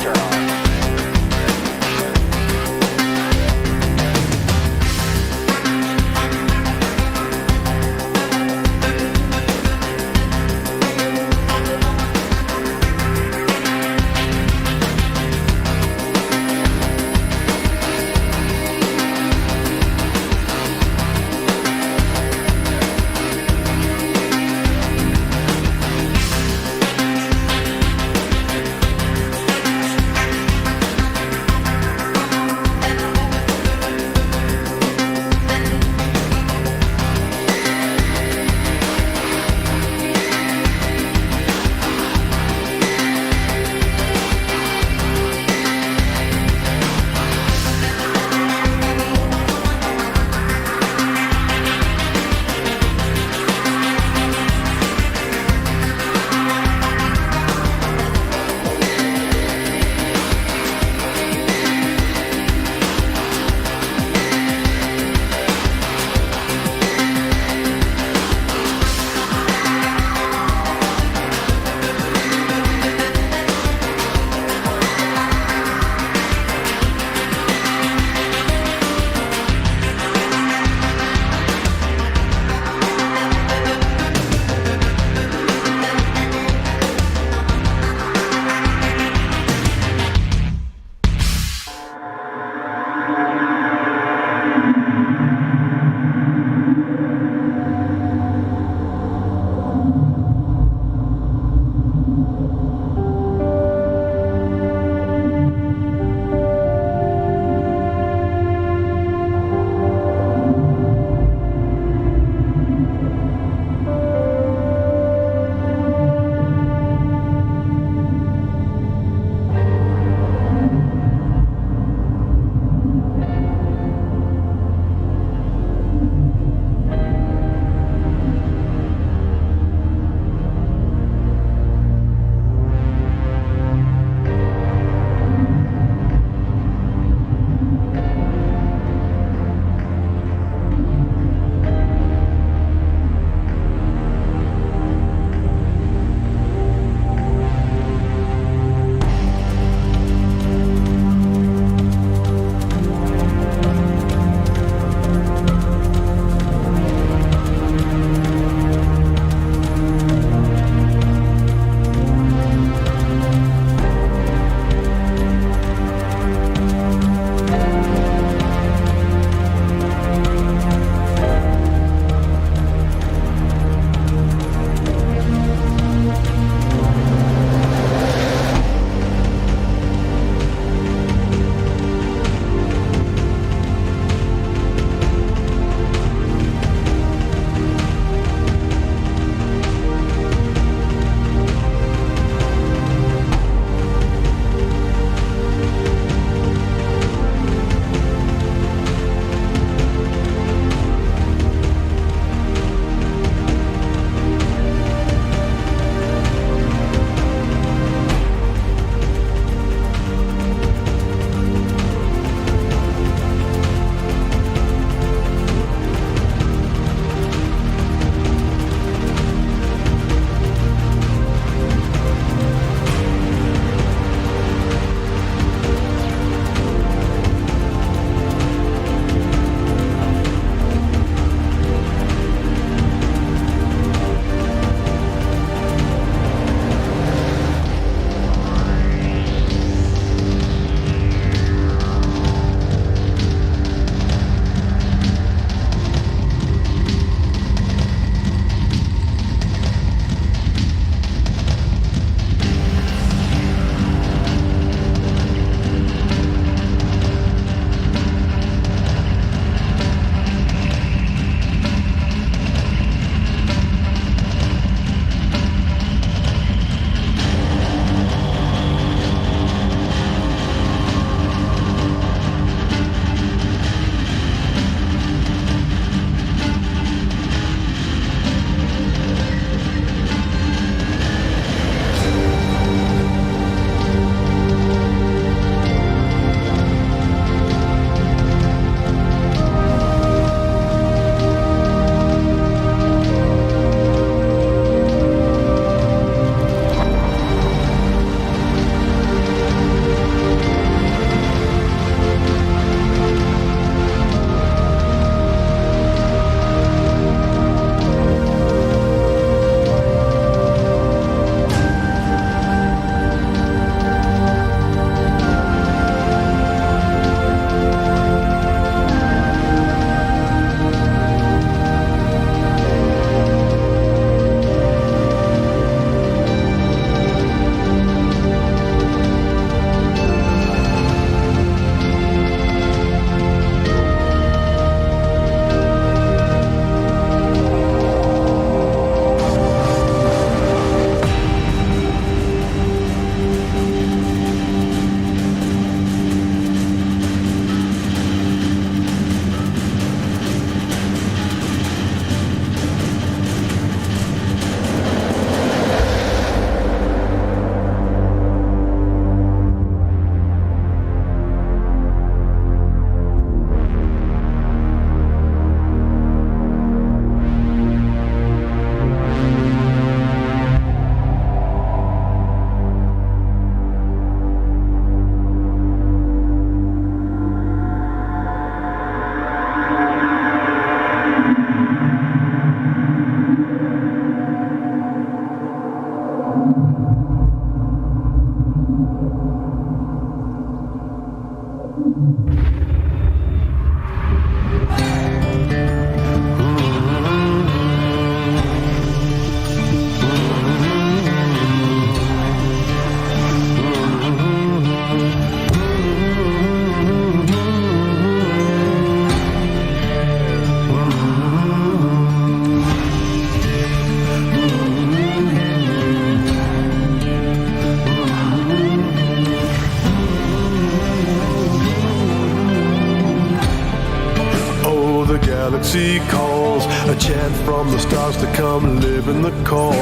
Galaxy calls, a chant from the stars to come live in the core.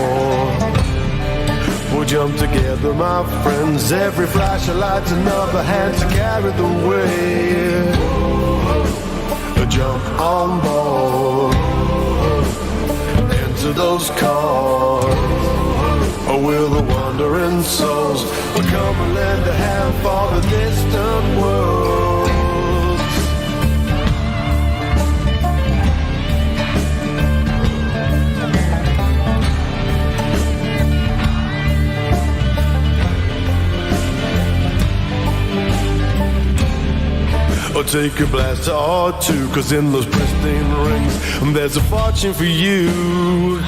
We'll jump together, my friends. Every flash of light's another hand to carry the weight. Jump on board, into those cars. Oh, we're the wandering souls. We'll come and lend a hand for the distant world. Or take a blaster or two, 'cause in those pristine rings there's a fortune for you.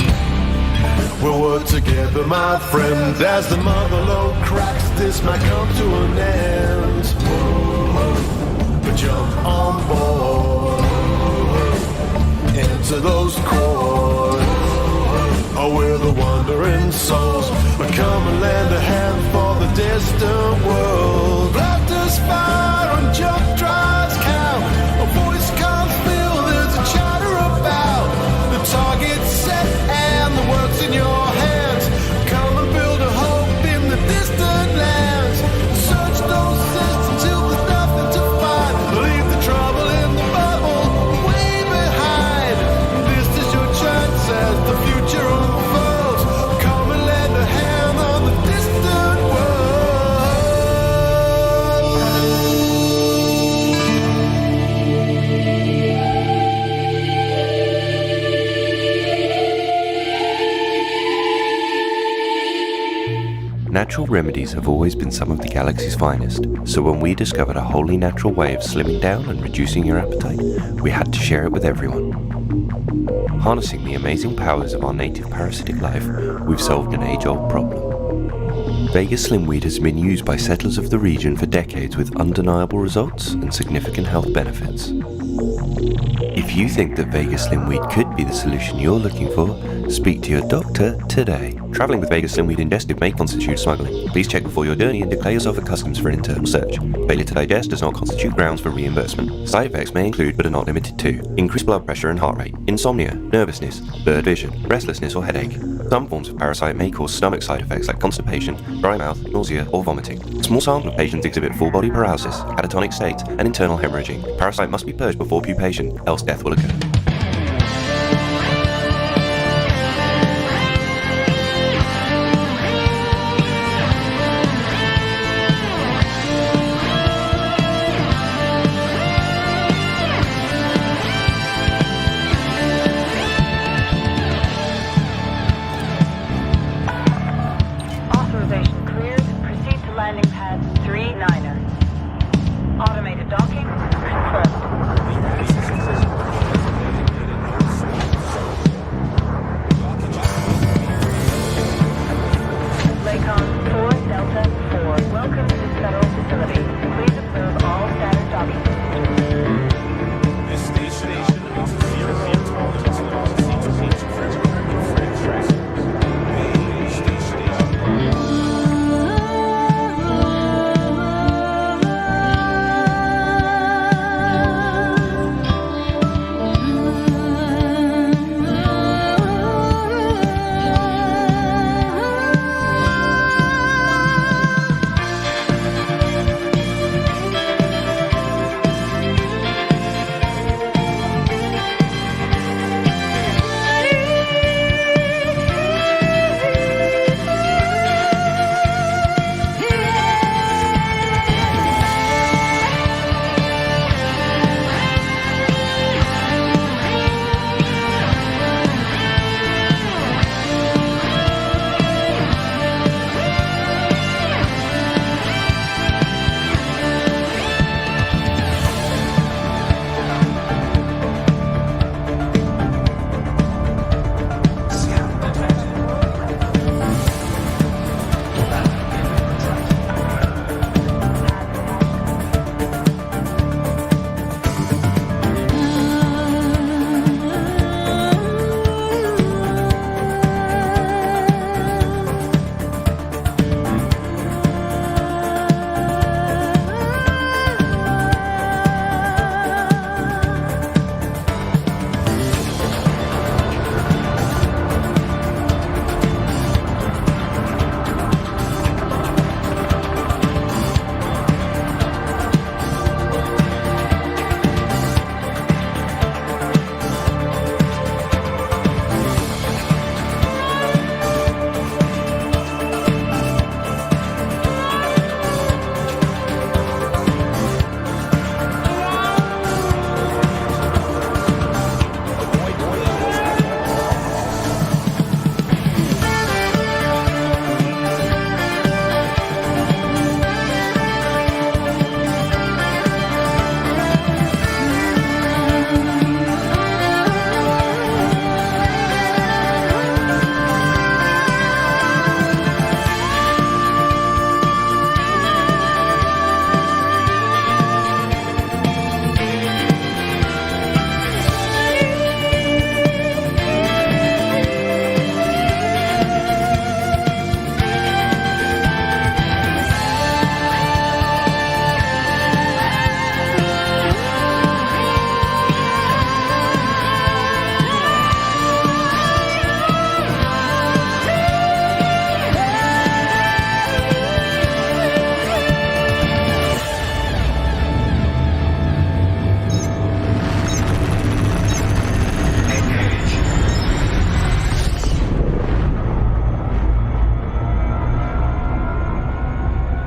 We'll work together, my friend, as the mother load cracks. This might come to an end. But jump on board, into those chords. Oh, we're the wandering souls. We come and lend a hand for the distant world. Laughter's fire and jump drives count. A voice can't feel, there's a chatter about. The target's set and the work's in your hands. Come and build a hope in the distant lands. Search those systems till there's nothing to find. Leave the trouble in the bubble way behind. This is your chance as the future unfolds. Come and lend a hand on the distant world. Natural remedies have always been some of the galaxy's finest, so when we discovered a wholly natural way of slimming down and reducing your appetite, we had to share it with everyone. Harnessing the amazing powers of our native parasitic life, we've solved an age-old problem. Vega Slimweed has been used by settlers of the region for decades with undeniable results and significant health benefits. If you think that Vega Slimweed could be the solution you're looking for, speak to your doctor today. Travelling with Vega Slimweed ingested may constitute smuggling. Please check before your journey and declare yourself at customs for an internal search. Failure to digest does not constitute grounds for reimbursement. Side effects may include, but are not limited to, increased blood pressure and heart rate, insomnia, nervousness, blurred vision, restlessness or headache. Some forms of parasite may cause stomach side effects like constipation, dry mouth, nausea or vomiting. A small sample of patients exhibit full body paralysis, catatonic states and internal hemorrhaging. Parasite must be purged before pupation, else death will occur. Authorization cleared. Proceed to landing pad 39er. Automated docking confirmed. Lakon 4 Delta 4. Welcome to this federal facility. Please observe all status docking procedures. This station of 0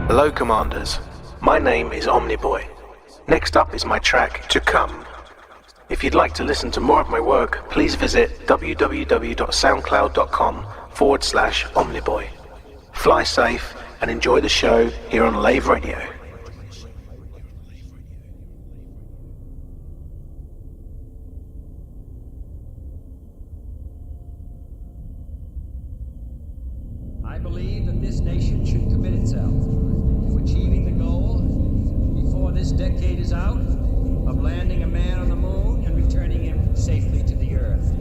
Hello, Commanders. My name is Omniboy. Next up is my track, To Come. If you'd like to listen to more of my work, please visit www.soundcloud.com/Omniboy. Fly safe and enjoy the show here on Lave Radio. I believe that this nation should commit itself to achieving the goal, before this decade is out, of landing a man on the moon and returning him safely to the Earth.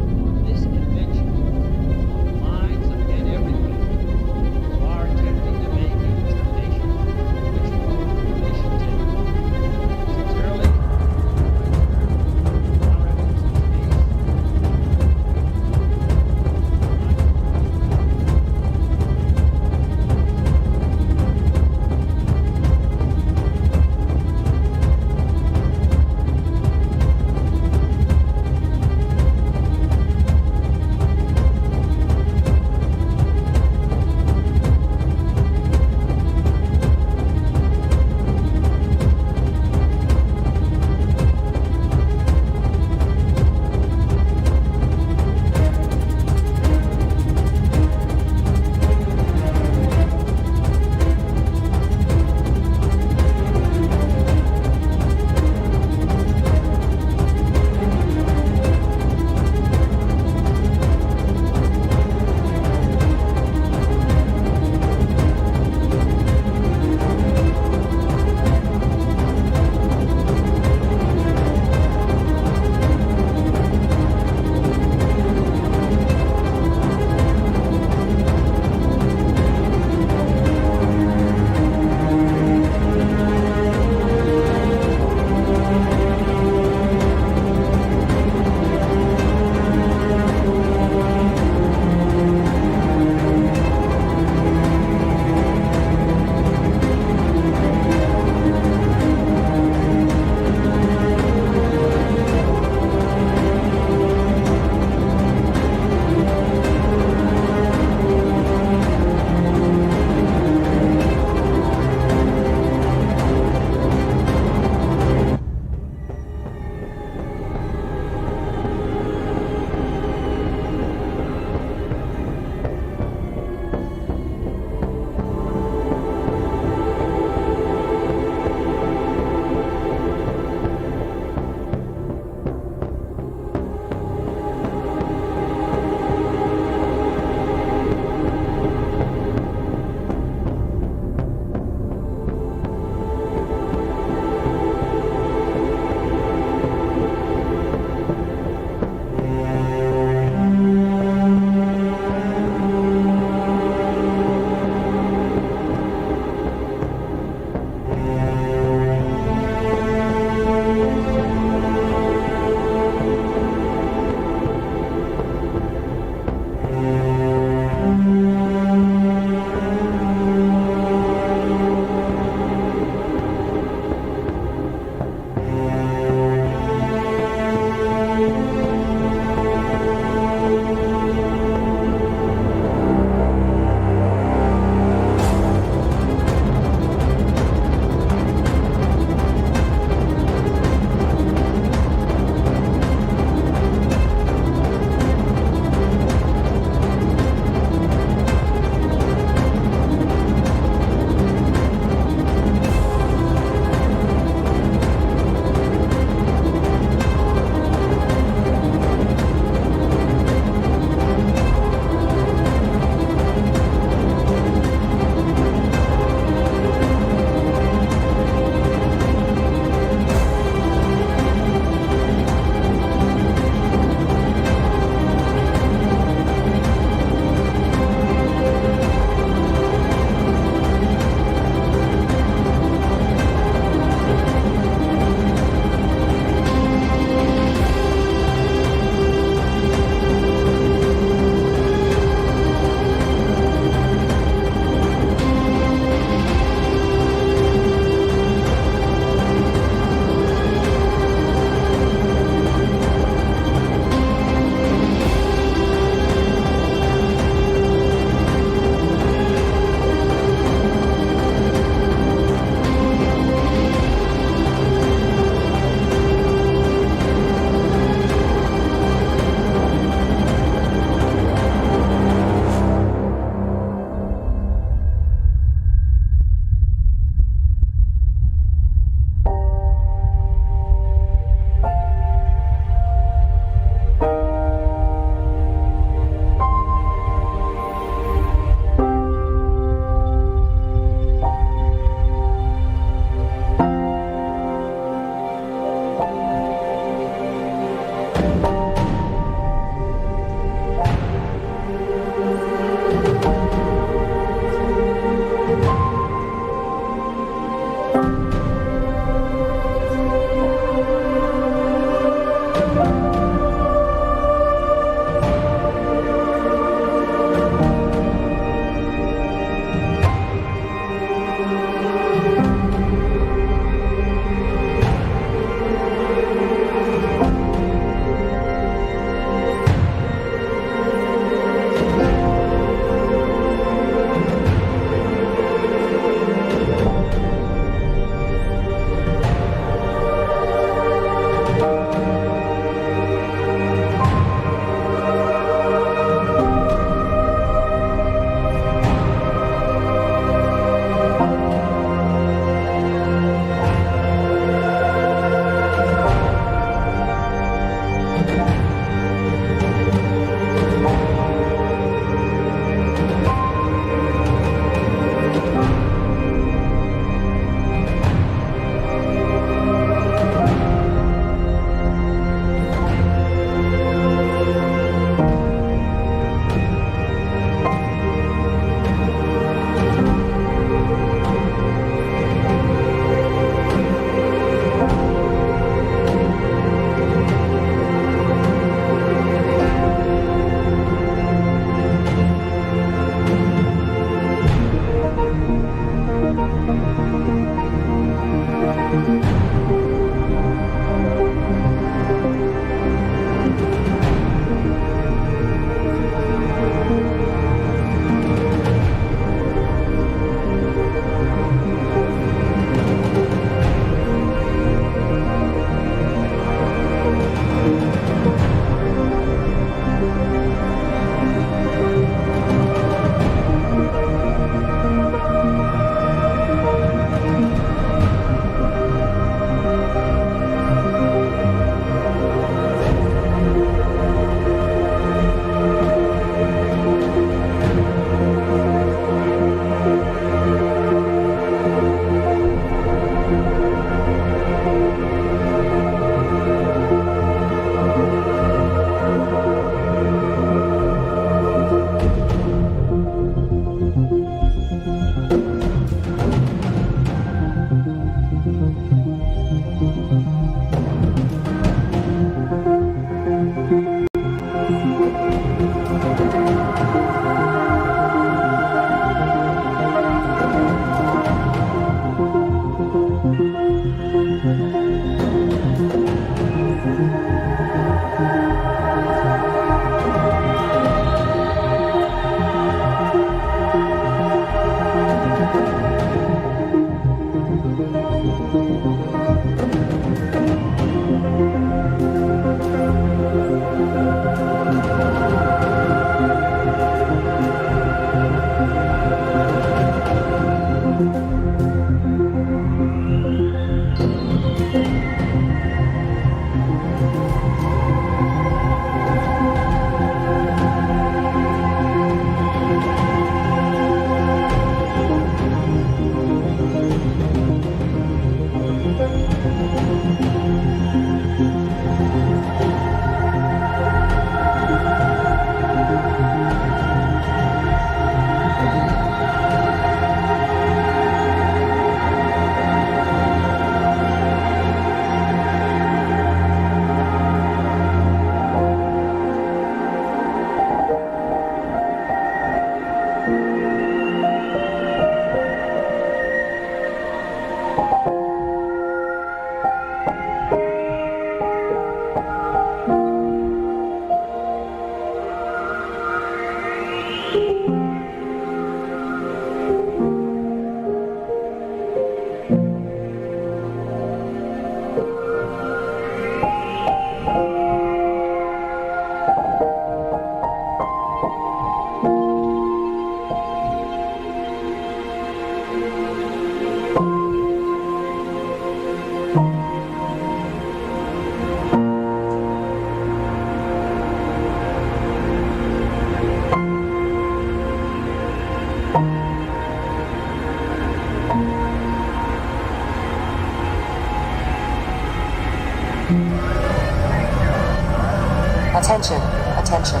Attention, attention.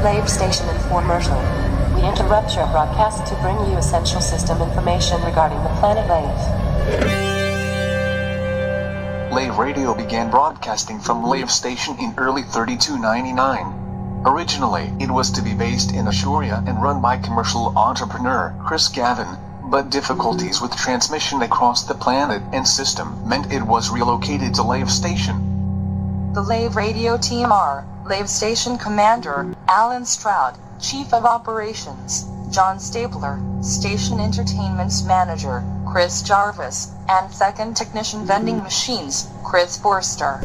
Lave station infomercial. We interrupt your broadcast to bring you essential system information regarding the planet Lave. Lave Radio began broadcasting from Lave Station in early 3299. Originally, it was to be based in Ashuria and run by commercial entrepreneur Chris Gavin, but difficulties with transmission across the planet and system meant it was relocated to Lave Station. The Lave radio team are Lave Station Commander Alan Stroud, Chief of Operations John Stapler, Station Entertainment's Manager Chris Jarvis, and Second Technician Vending Machines Chris Forster.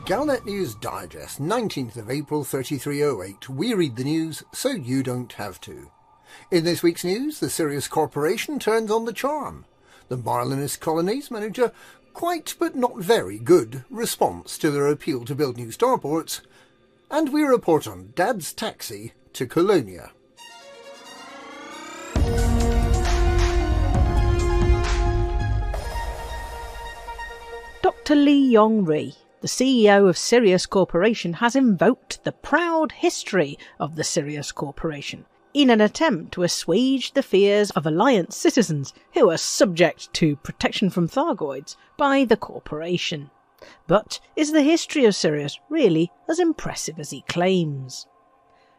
Galnet News Digest, 19th of April 3308. We read the news so you don't have to. In this week's news, the Sirius Corporation turns on the charm. The Marlinist colonies manage a quite but not very good response to their appeal to build new starports. And we report on Dad's taxi to Colonia. Dr. Lee Yong-ri, the CEO of Sirius Corporation, has invoked the proud history of the Sirius Corporation in an attempt to assuage the fears of Alliance citizens who are subject to protection from Thargoids by the corporation. But is the history of Sirius really as impressive as he claims?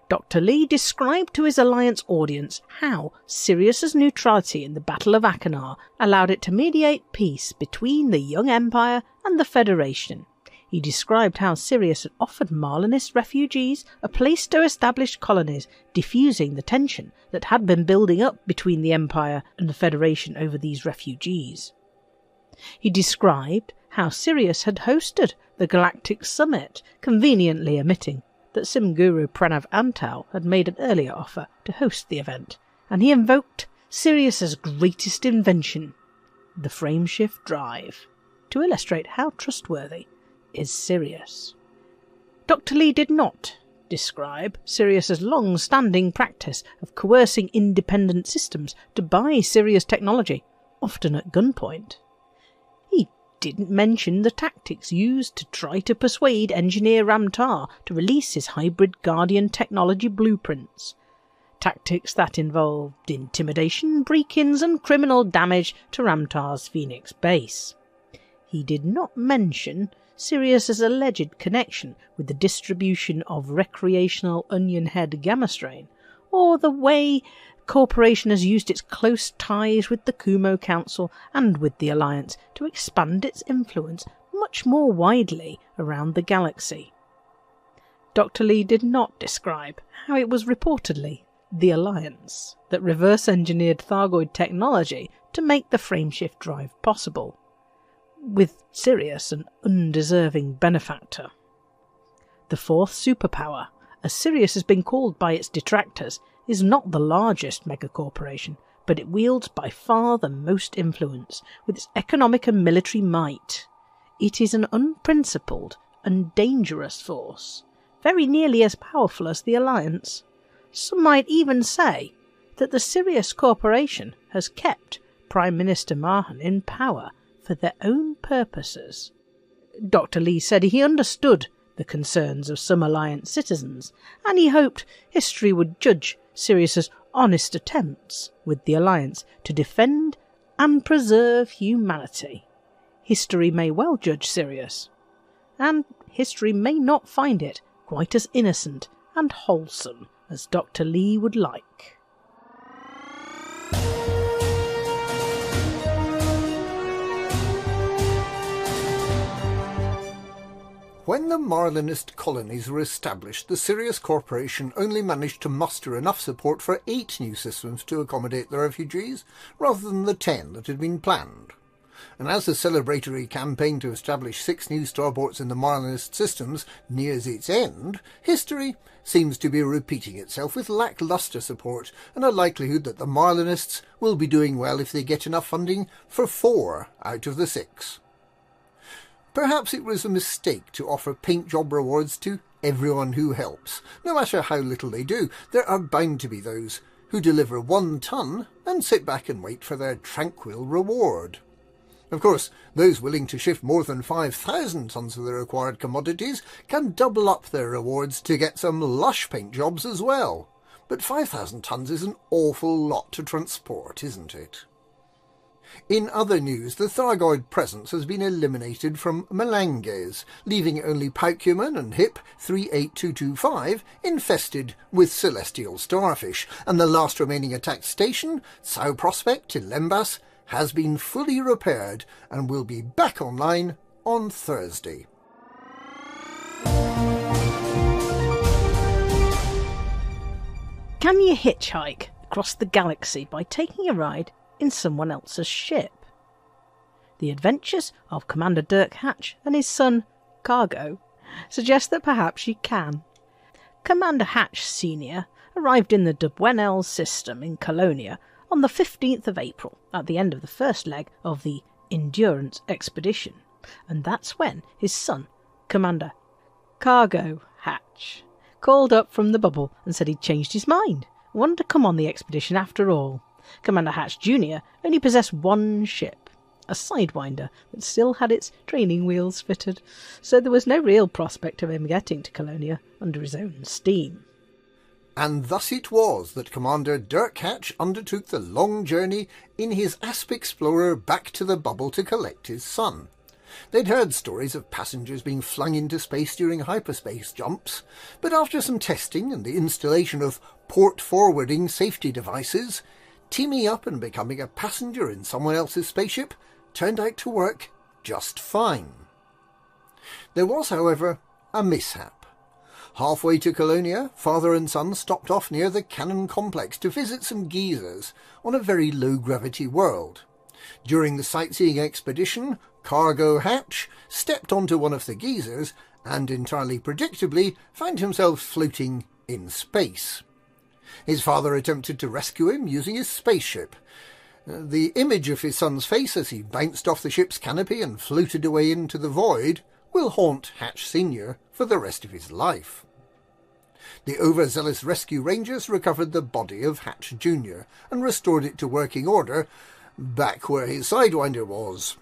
Dr. Lee described to his Alliance audience how Sirius's neutrality in the Battle of Achenar allowed it to mediate peace between the young Empire and the Federation. He described how Sirius had offered Marlinist refugees a place to establish colonies, diffusing the tension that had been building up between the Empire and the Federation over these refugees. He described how Sirius had hosted the Galactic Summit, conveniently omitting that Simguru Pranav Antal had made an earlier offer to host the event, and he invoked Sirius's greatest invention, the frameshift drive, to illustrate how trustworthy is Sirius. Dr. Lee did not describe Sirius's long-standing practice of coercing independent systems to buy Sirius technology, often at gunpoint. He didn't mention the tactics used to try to persuade Engineer Ramtar to release his hybrid Guardian technology blueprints. Tactics that involved intimidation, break-ins and criminal damage to Ramtar's Phoenix base. He did not mention Sirius's alleged connection with the distribution of recreational onion head gamma strain, or the way corporation has used its close ties with the Kumo Council and with the Alliance to expand its influence much more widely around the galaxy. Dr. Lee did not describe how it was reportedly the Alliance that reverse-engineered Thargoid technology to make the frameshift drive possible, with Sirius an undeserving benefactor. The fourth superpower, as Sirius has been called by its detractors, is not the largest megacorporation, but it wields by far the most influence, with its economic and military might. It is an unprincipled and dangerous force, very nearly as powerful as the Alliance. Some might even say that the Sirius Corporation has kept Prime Minister Mahan in power for their own purposes. Dr. Lee said he understood the concerns of some Alliance citizens, and he hoped history would judge Sirius's honest attempts with the Alliance to defend and preserve humanity. History may well judge Sirius, and history may not find it quite as innocent and wholesome as Dr. Lee would like. When the Marlinist colonies were established, the Sirius Corporation only managed to muster enough support for 8 new systems to accommodate the refugees, rather than the 10 that had been planned. and as the celebratory campaign to establish 6 new starports in the Marlinist systems nears its end, history seems to be repeating itself with lacklustre support and a likelihood that the Marlinists will be doing well if they get enough funding for 4 out of the 6. Perhaps it was a mistake to offer paint job rewards to everyone who helps. No matter how little they do, there are bound to be those who deliver 1 ton and sit back and wait for their tranquil reward. Of course, those willing to shift more than 5,000 tons of the required commodities can double up their rewards to get some lush paint jobs as well. But 5,000 tons is an awful lot to transport, isn't it? In other news, the Thargoid presence has been eliminated from Melanges, leaving only Paucumen and HIP 38225 infested with celestial starfish, and the last remaining attacked station, Sau Prospect in Lembas, has been fully repaired and will be back online on Thursday. Can you hitchhike across the galaxy by taking a ride in someone else's ship? The adventures of Commander Dirk Hatch and his son, Cargo, suggest that perhaps you can. Commander Hatch Sr. arrived in the Dubwenel system in Colonia on the 15th of April at the end of the first leg of the Endurance expedition, and that's when his son, Commander Cargo Hatch, called up from the bubble and said he'd changed his mind and wanted to come on the expedition after all. Commander Hatch Jr. only possessed 1 ship, a Sidewinder that still had its training wheels fitted, so there was no real prospect of him getting to Colonia under his own steam. And thus it was that Commander Dirk Hatch undertook the long journey in his Asp Explorer back to the bubble to collect his son. They'd heard stories of passengers being flung into space during hyperspace jumps, but after some testing and the installation of port-forwarding safety devices, teaming up and becoming a passenger in someone else's spaceship turned out to work just fine. There was, however, a mishap. Halfway to Colonia, father and son stopped off near the Cannon Complex to visit some geezers on a very low-gravity world. During the sightseeing expedition, Cargo Hatch stepped onto one of the geezers and, entirely predictably, found himself floating in space. His father attempted to rescue him using his spaceship. The image of his son's face as he bounced off the ship's canopy and floated away into the void will haunt Hatch Sr. for the rest of his life. The overzealous rescue rangers recovered the body of Hatch Jr. and restored it to working order, back where his Sidewinder was,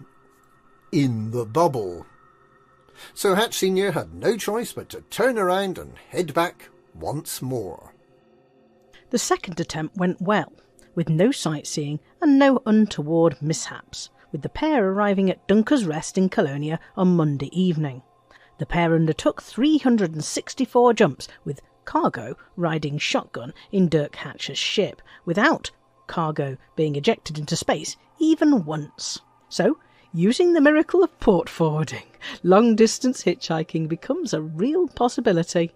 in the bubble. So Hatch Sr. had no choice but to turn around and head back once more. The second attempt went well, with no sightseeing and no untoward mishaps, with the pair arriving at Dunker's Rest in Colonia on Monday evening. The pair undertook 364 jumps, with Cargo riding shotgun in Dirk Hatch's ship, without Cargo being ejected into space even once. So, using the miracle of port forwarding, long-distance hitchhiking becomes a real possibility,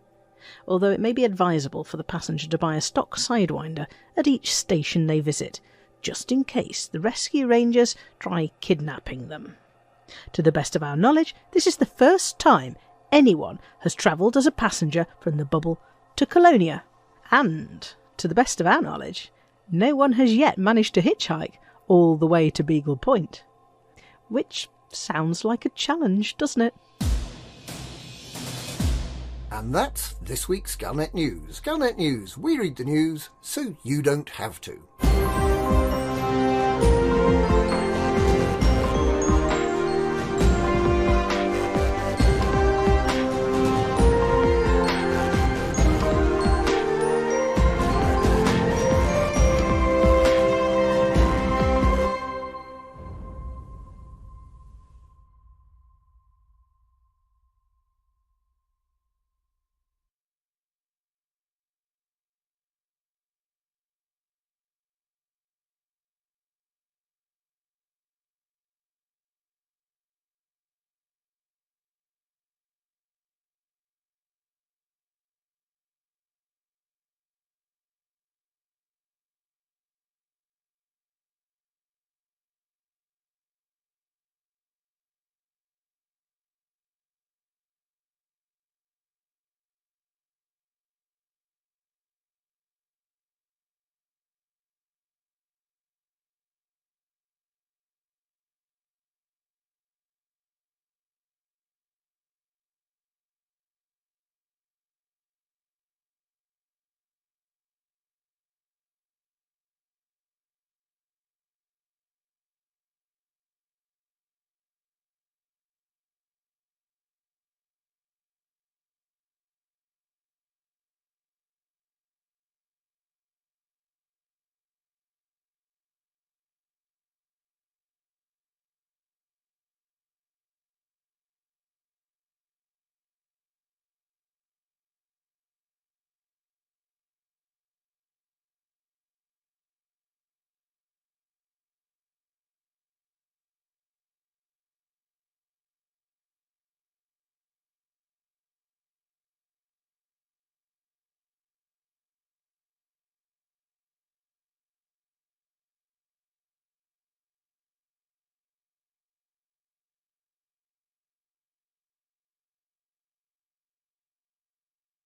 although it may be advisable for the passenger to buy a stock Sidewinder at each station they visit, just in case the rescue rangers try kidnapping them. To the best of our knowledge, this is the first time anyone has travelled as a passenger from the bubble to Colonia, and, to the best of our knowledge, no one has yet managed to hitchhike all the way to Beagle Point. Which sounds like a challenge, doesn't it? And that's this week's Galnet News. Galnet News, we read the news so you don't have to.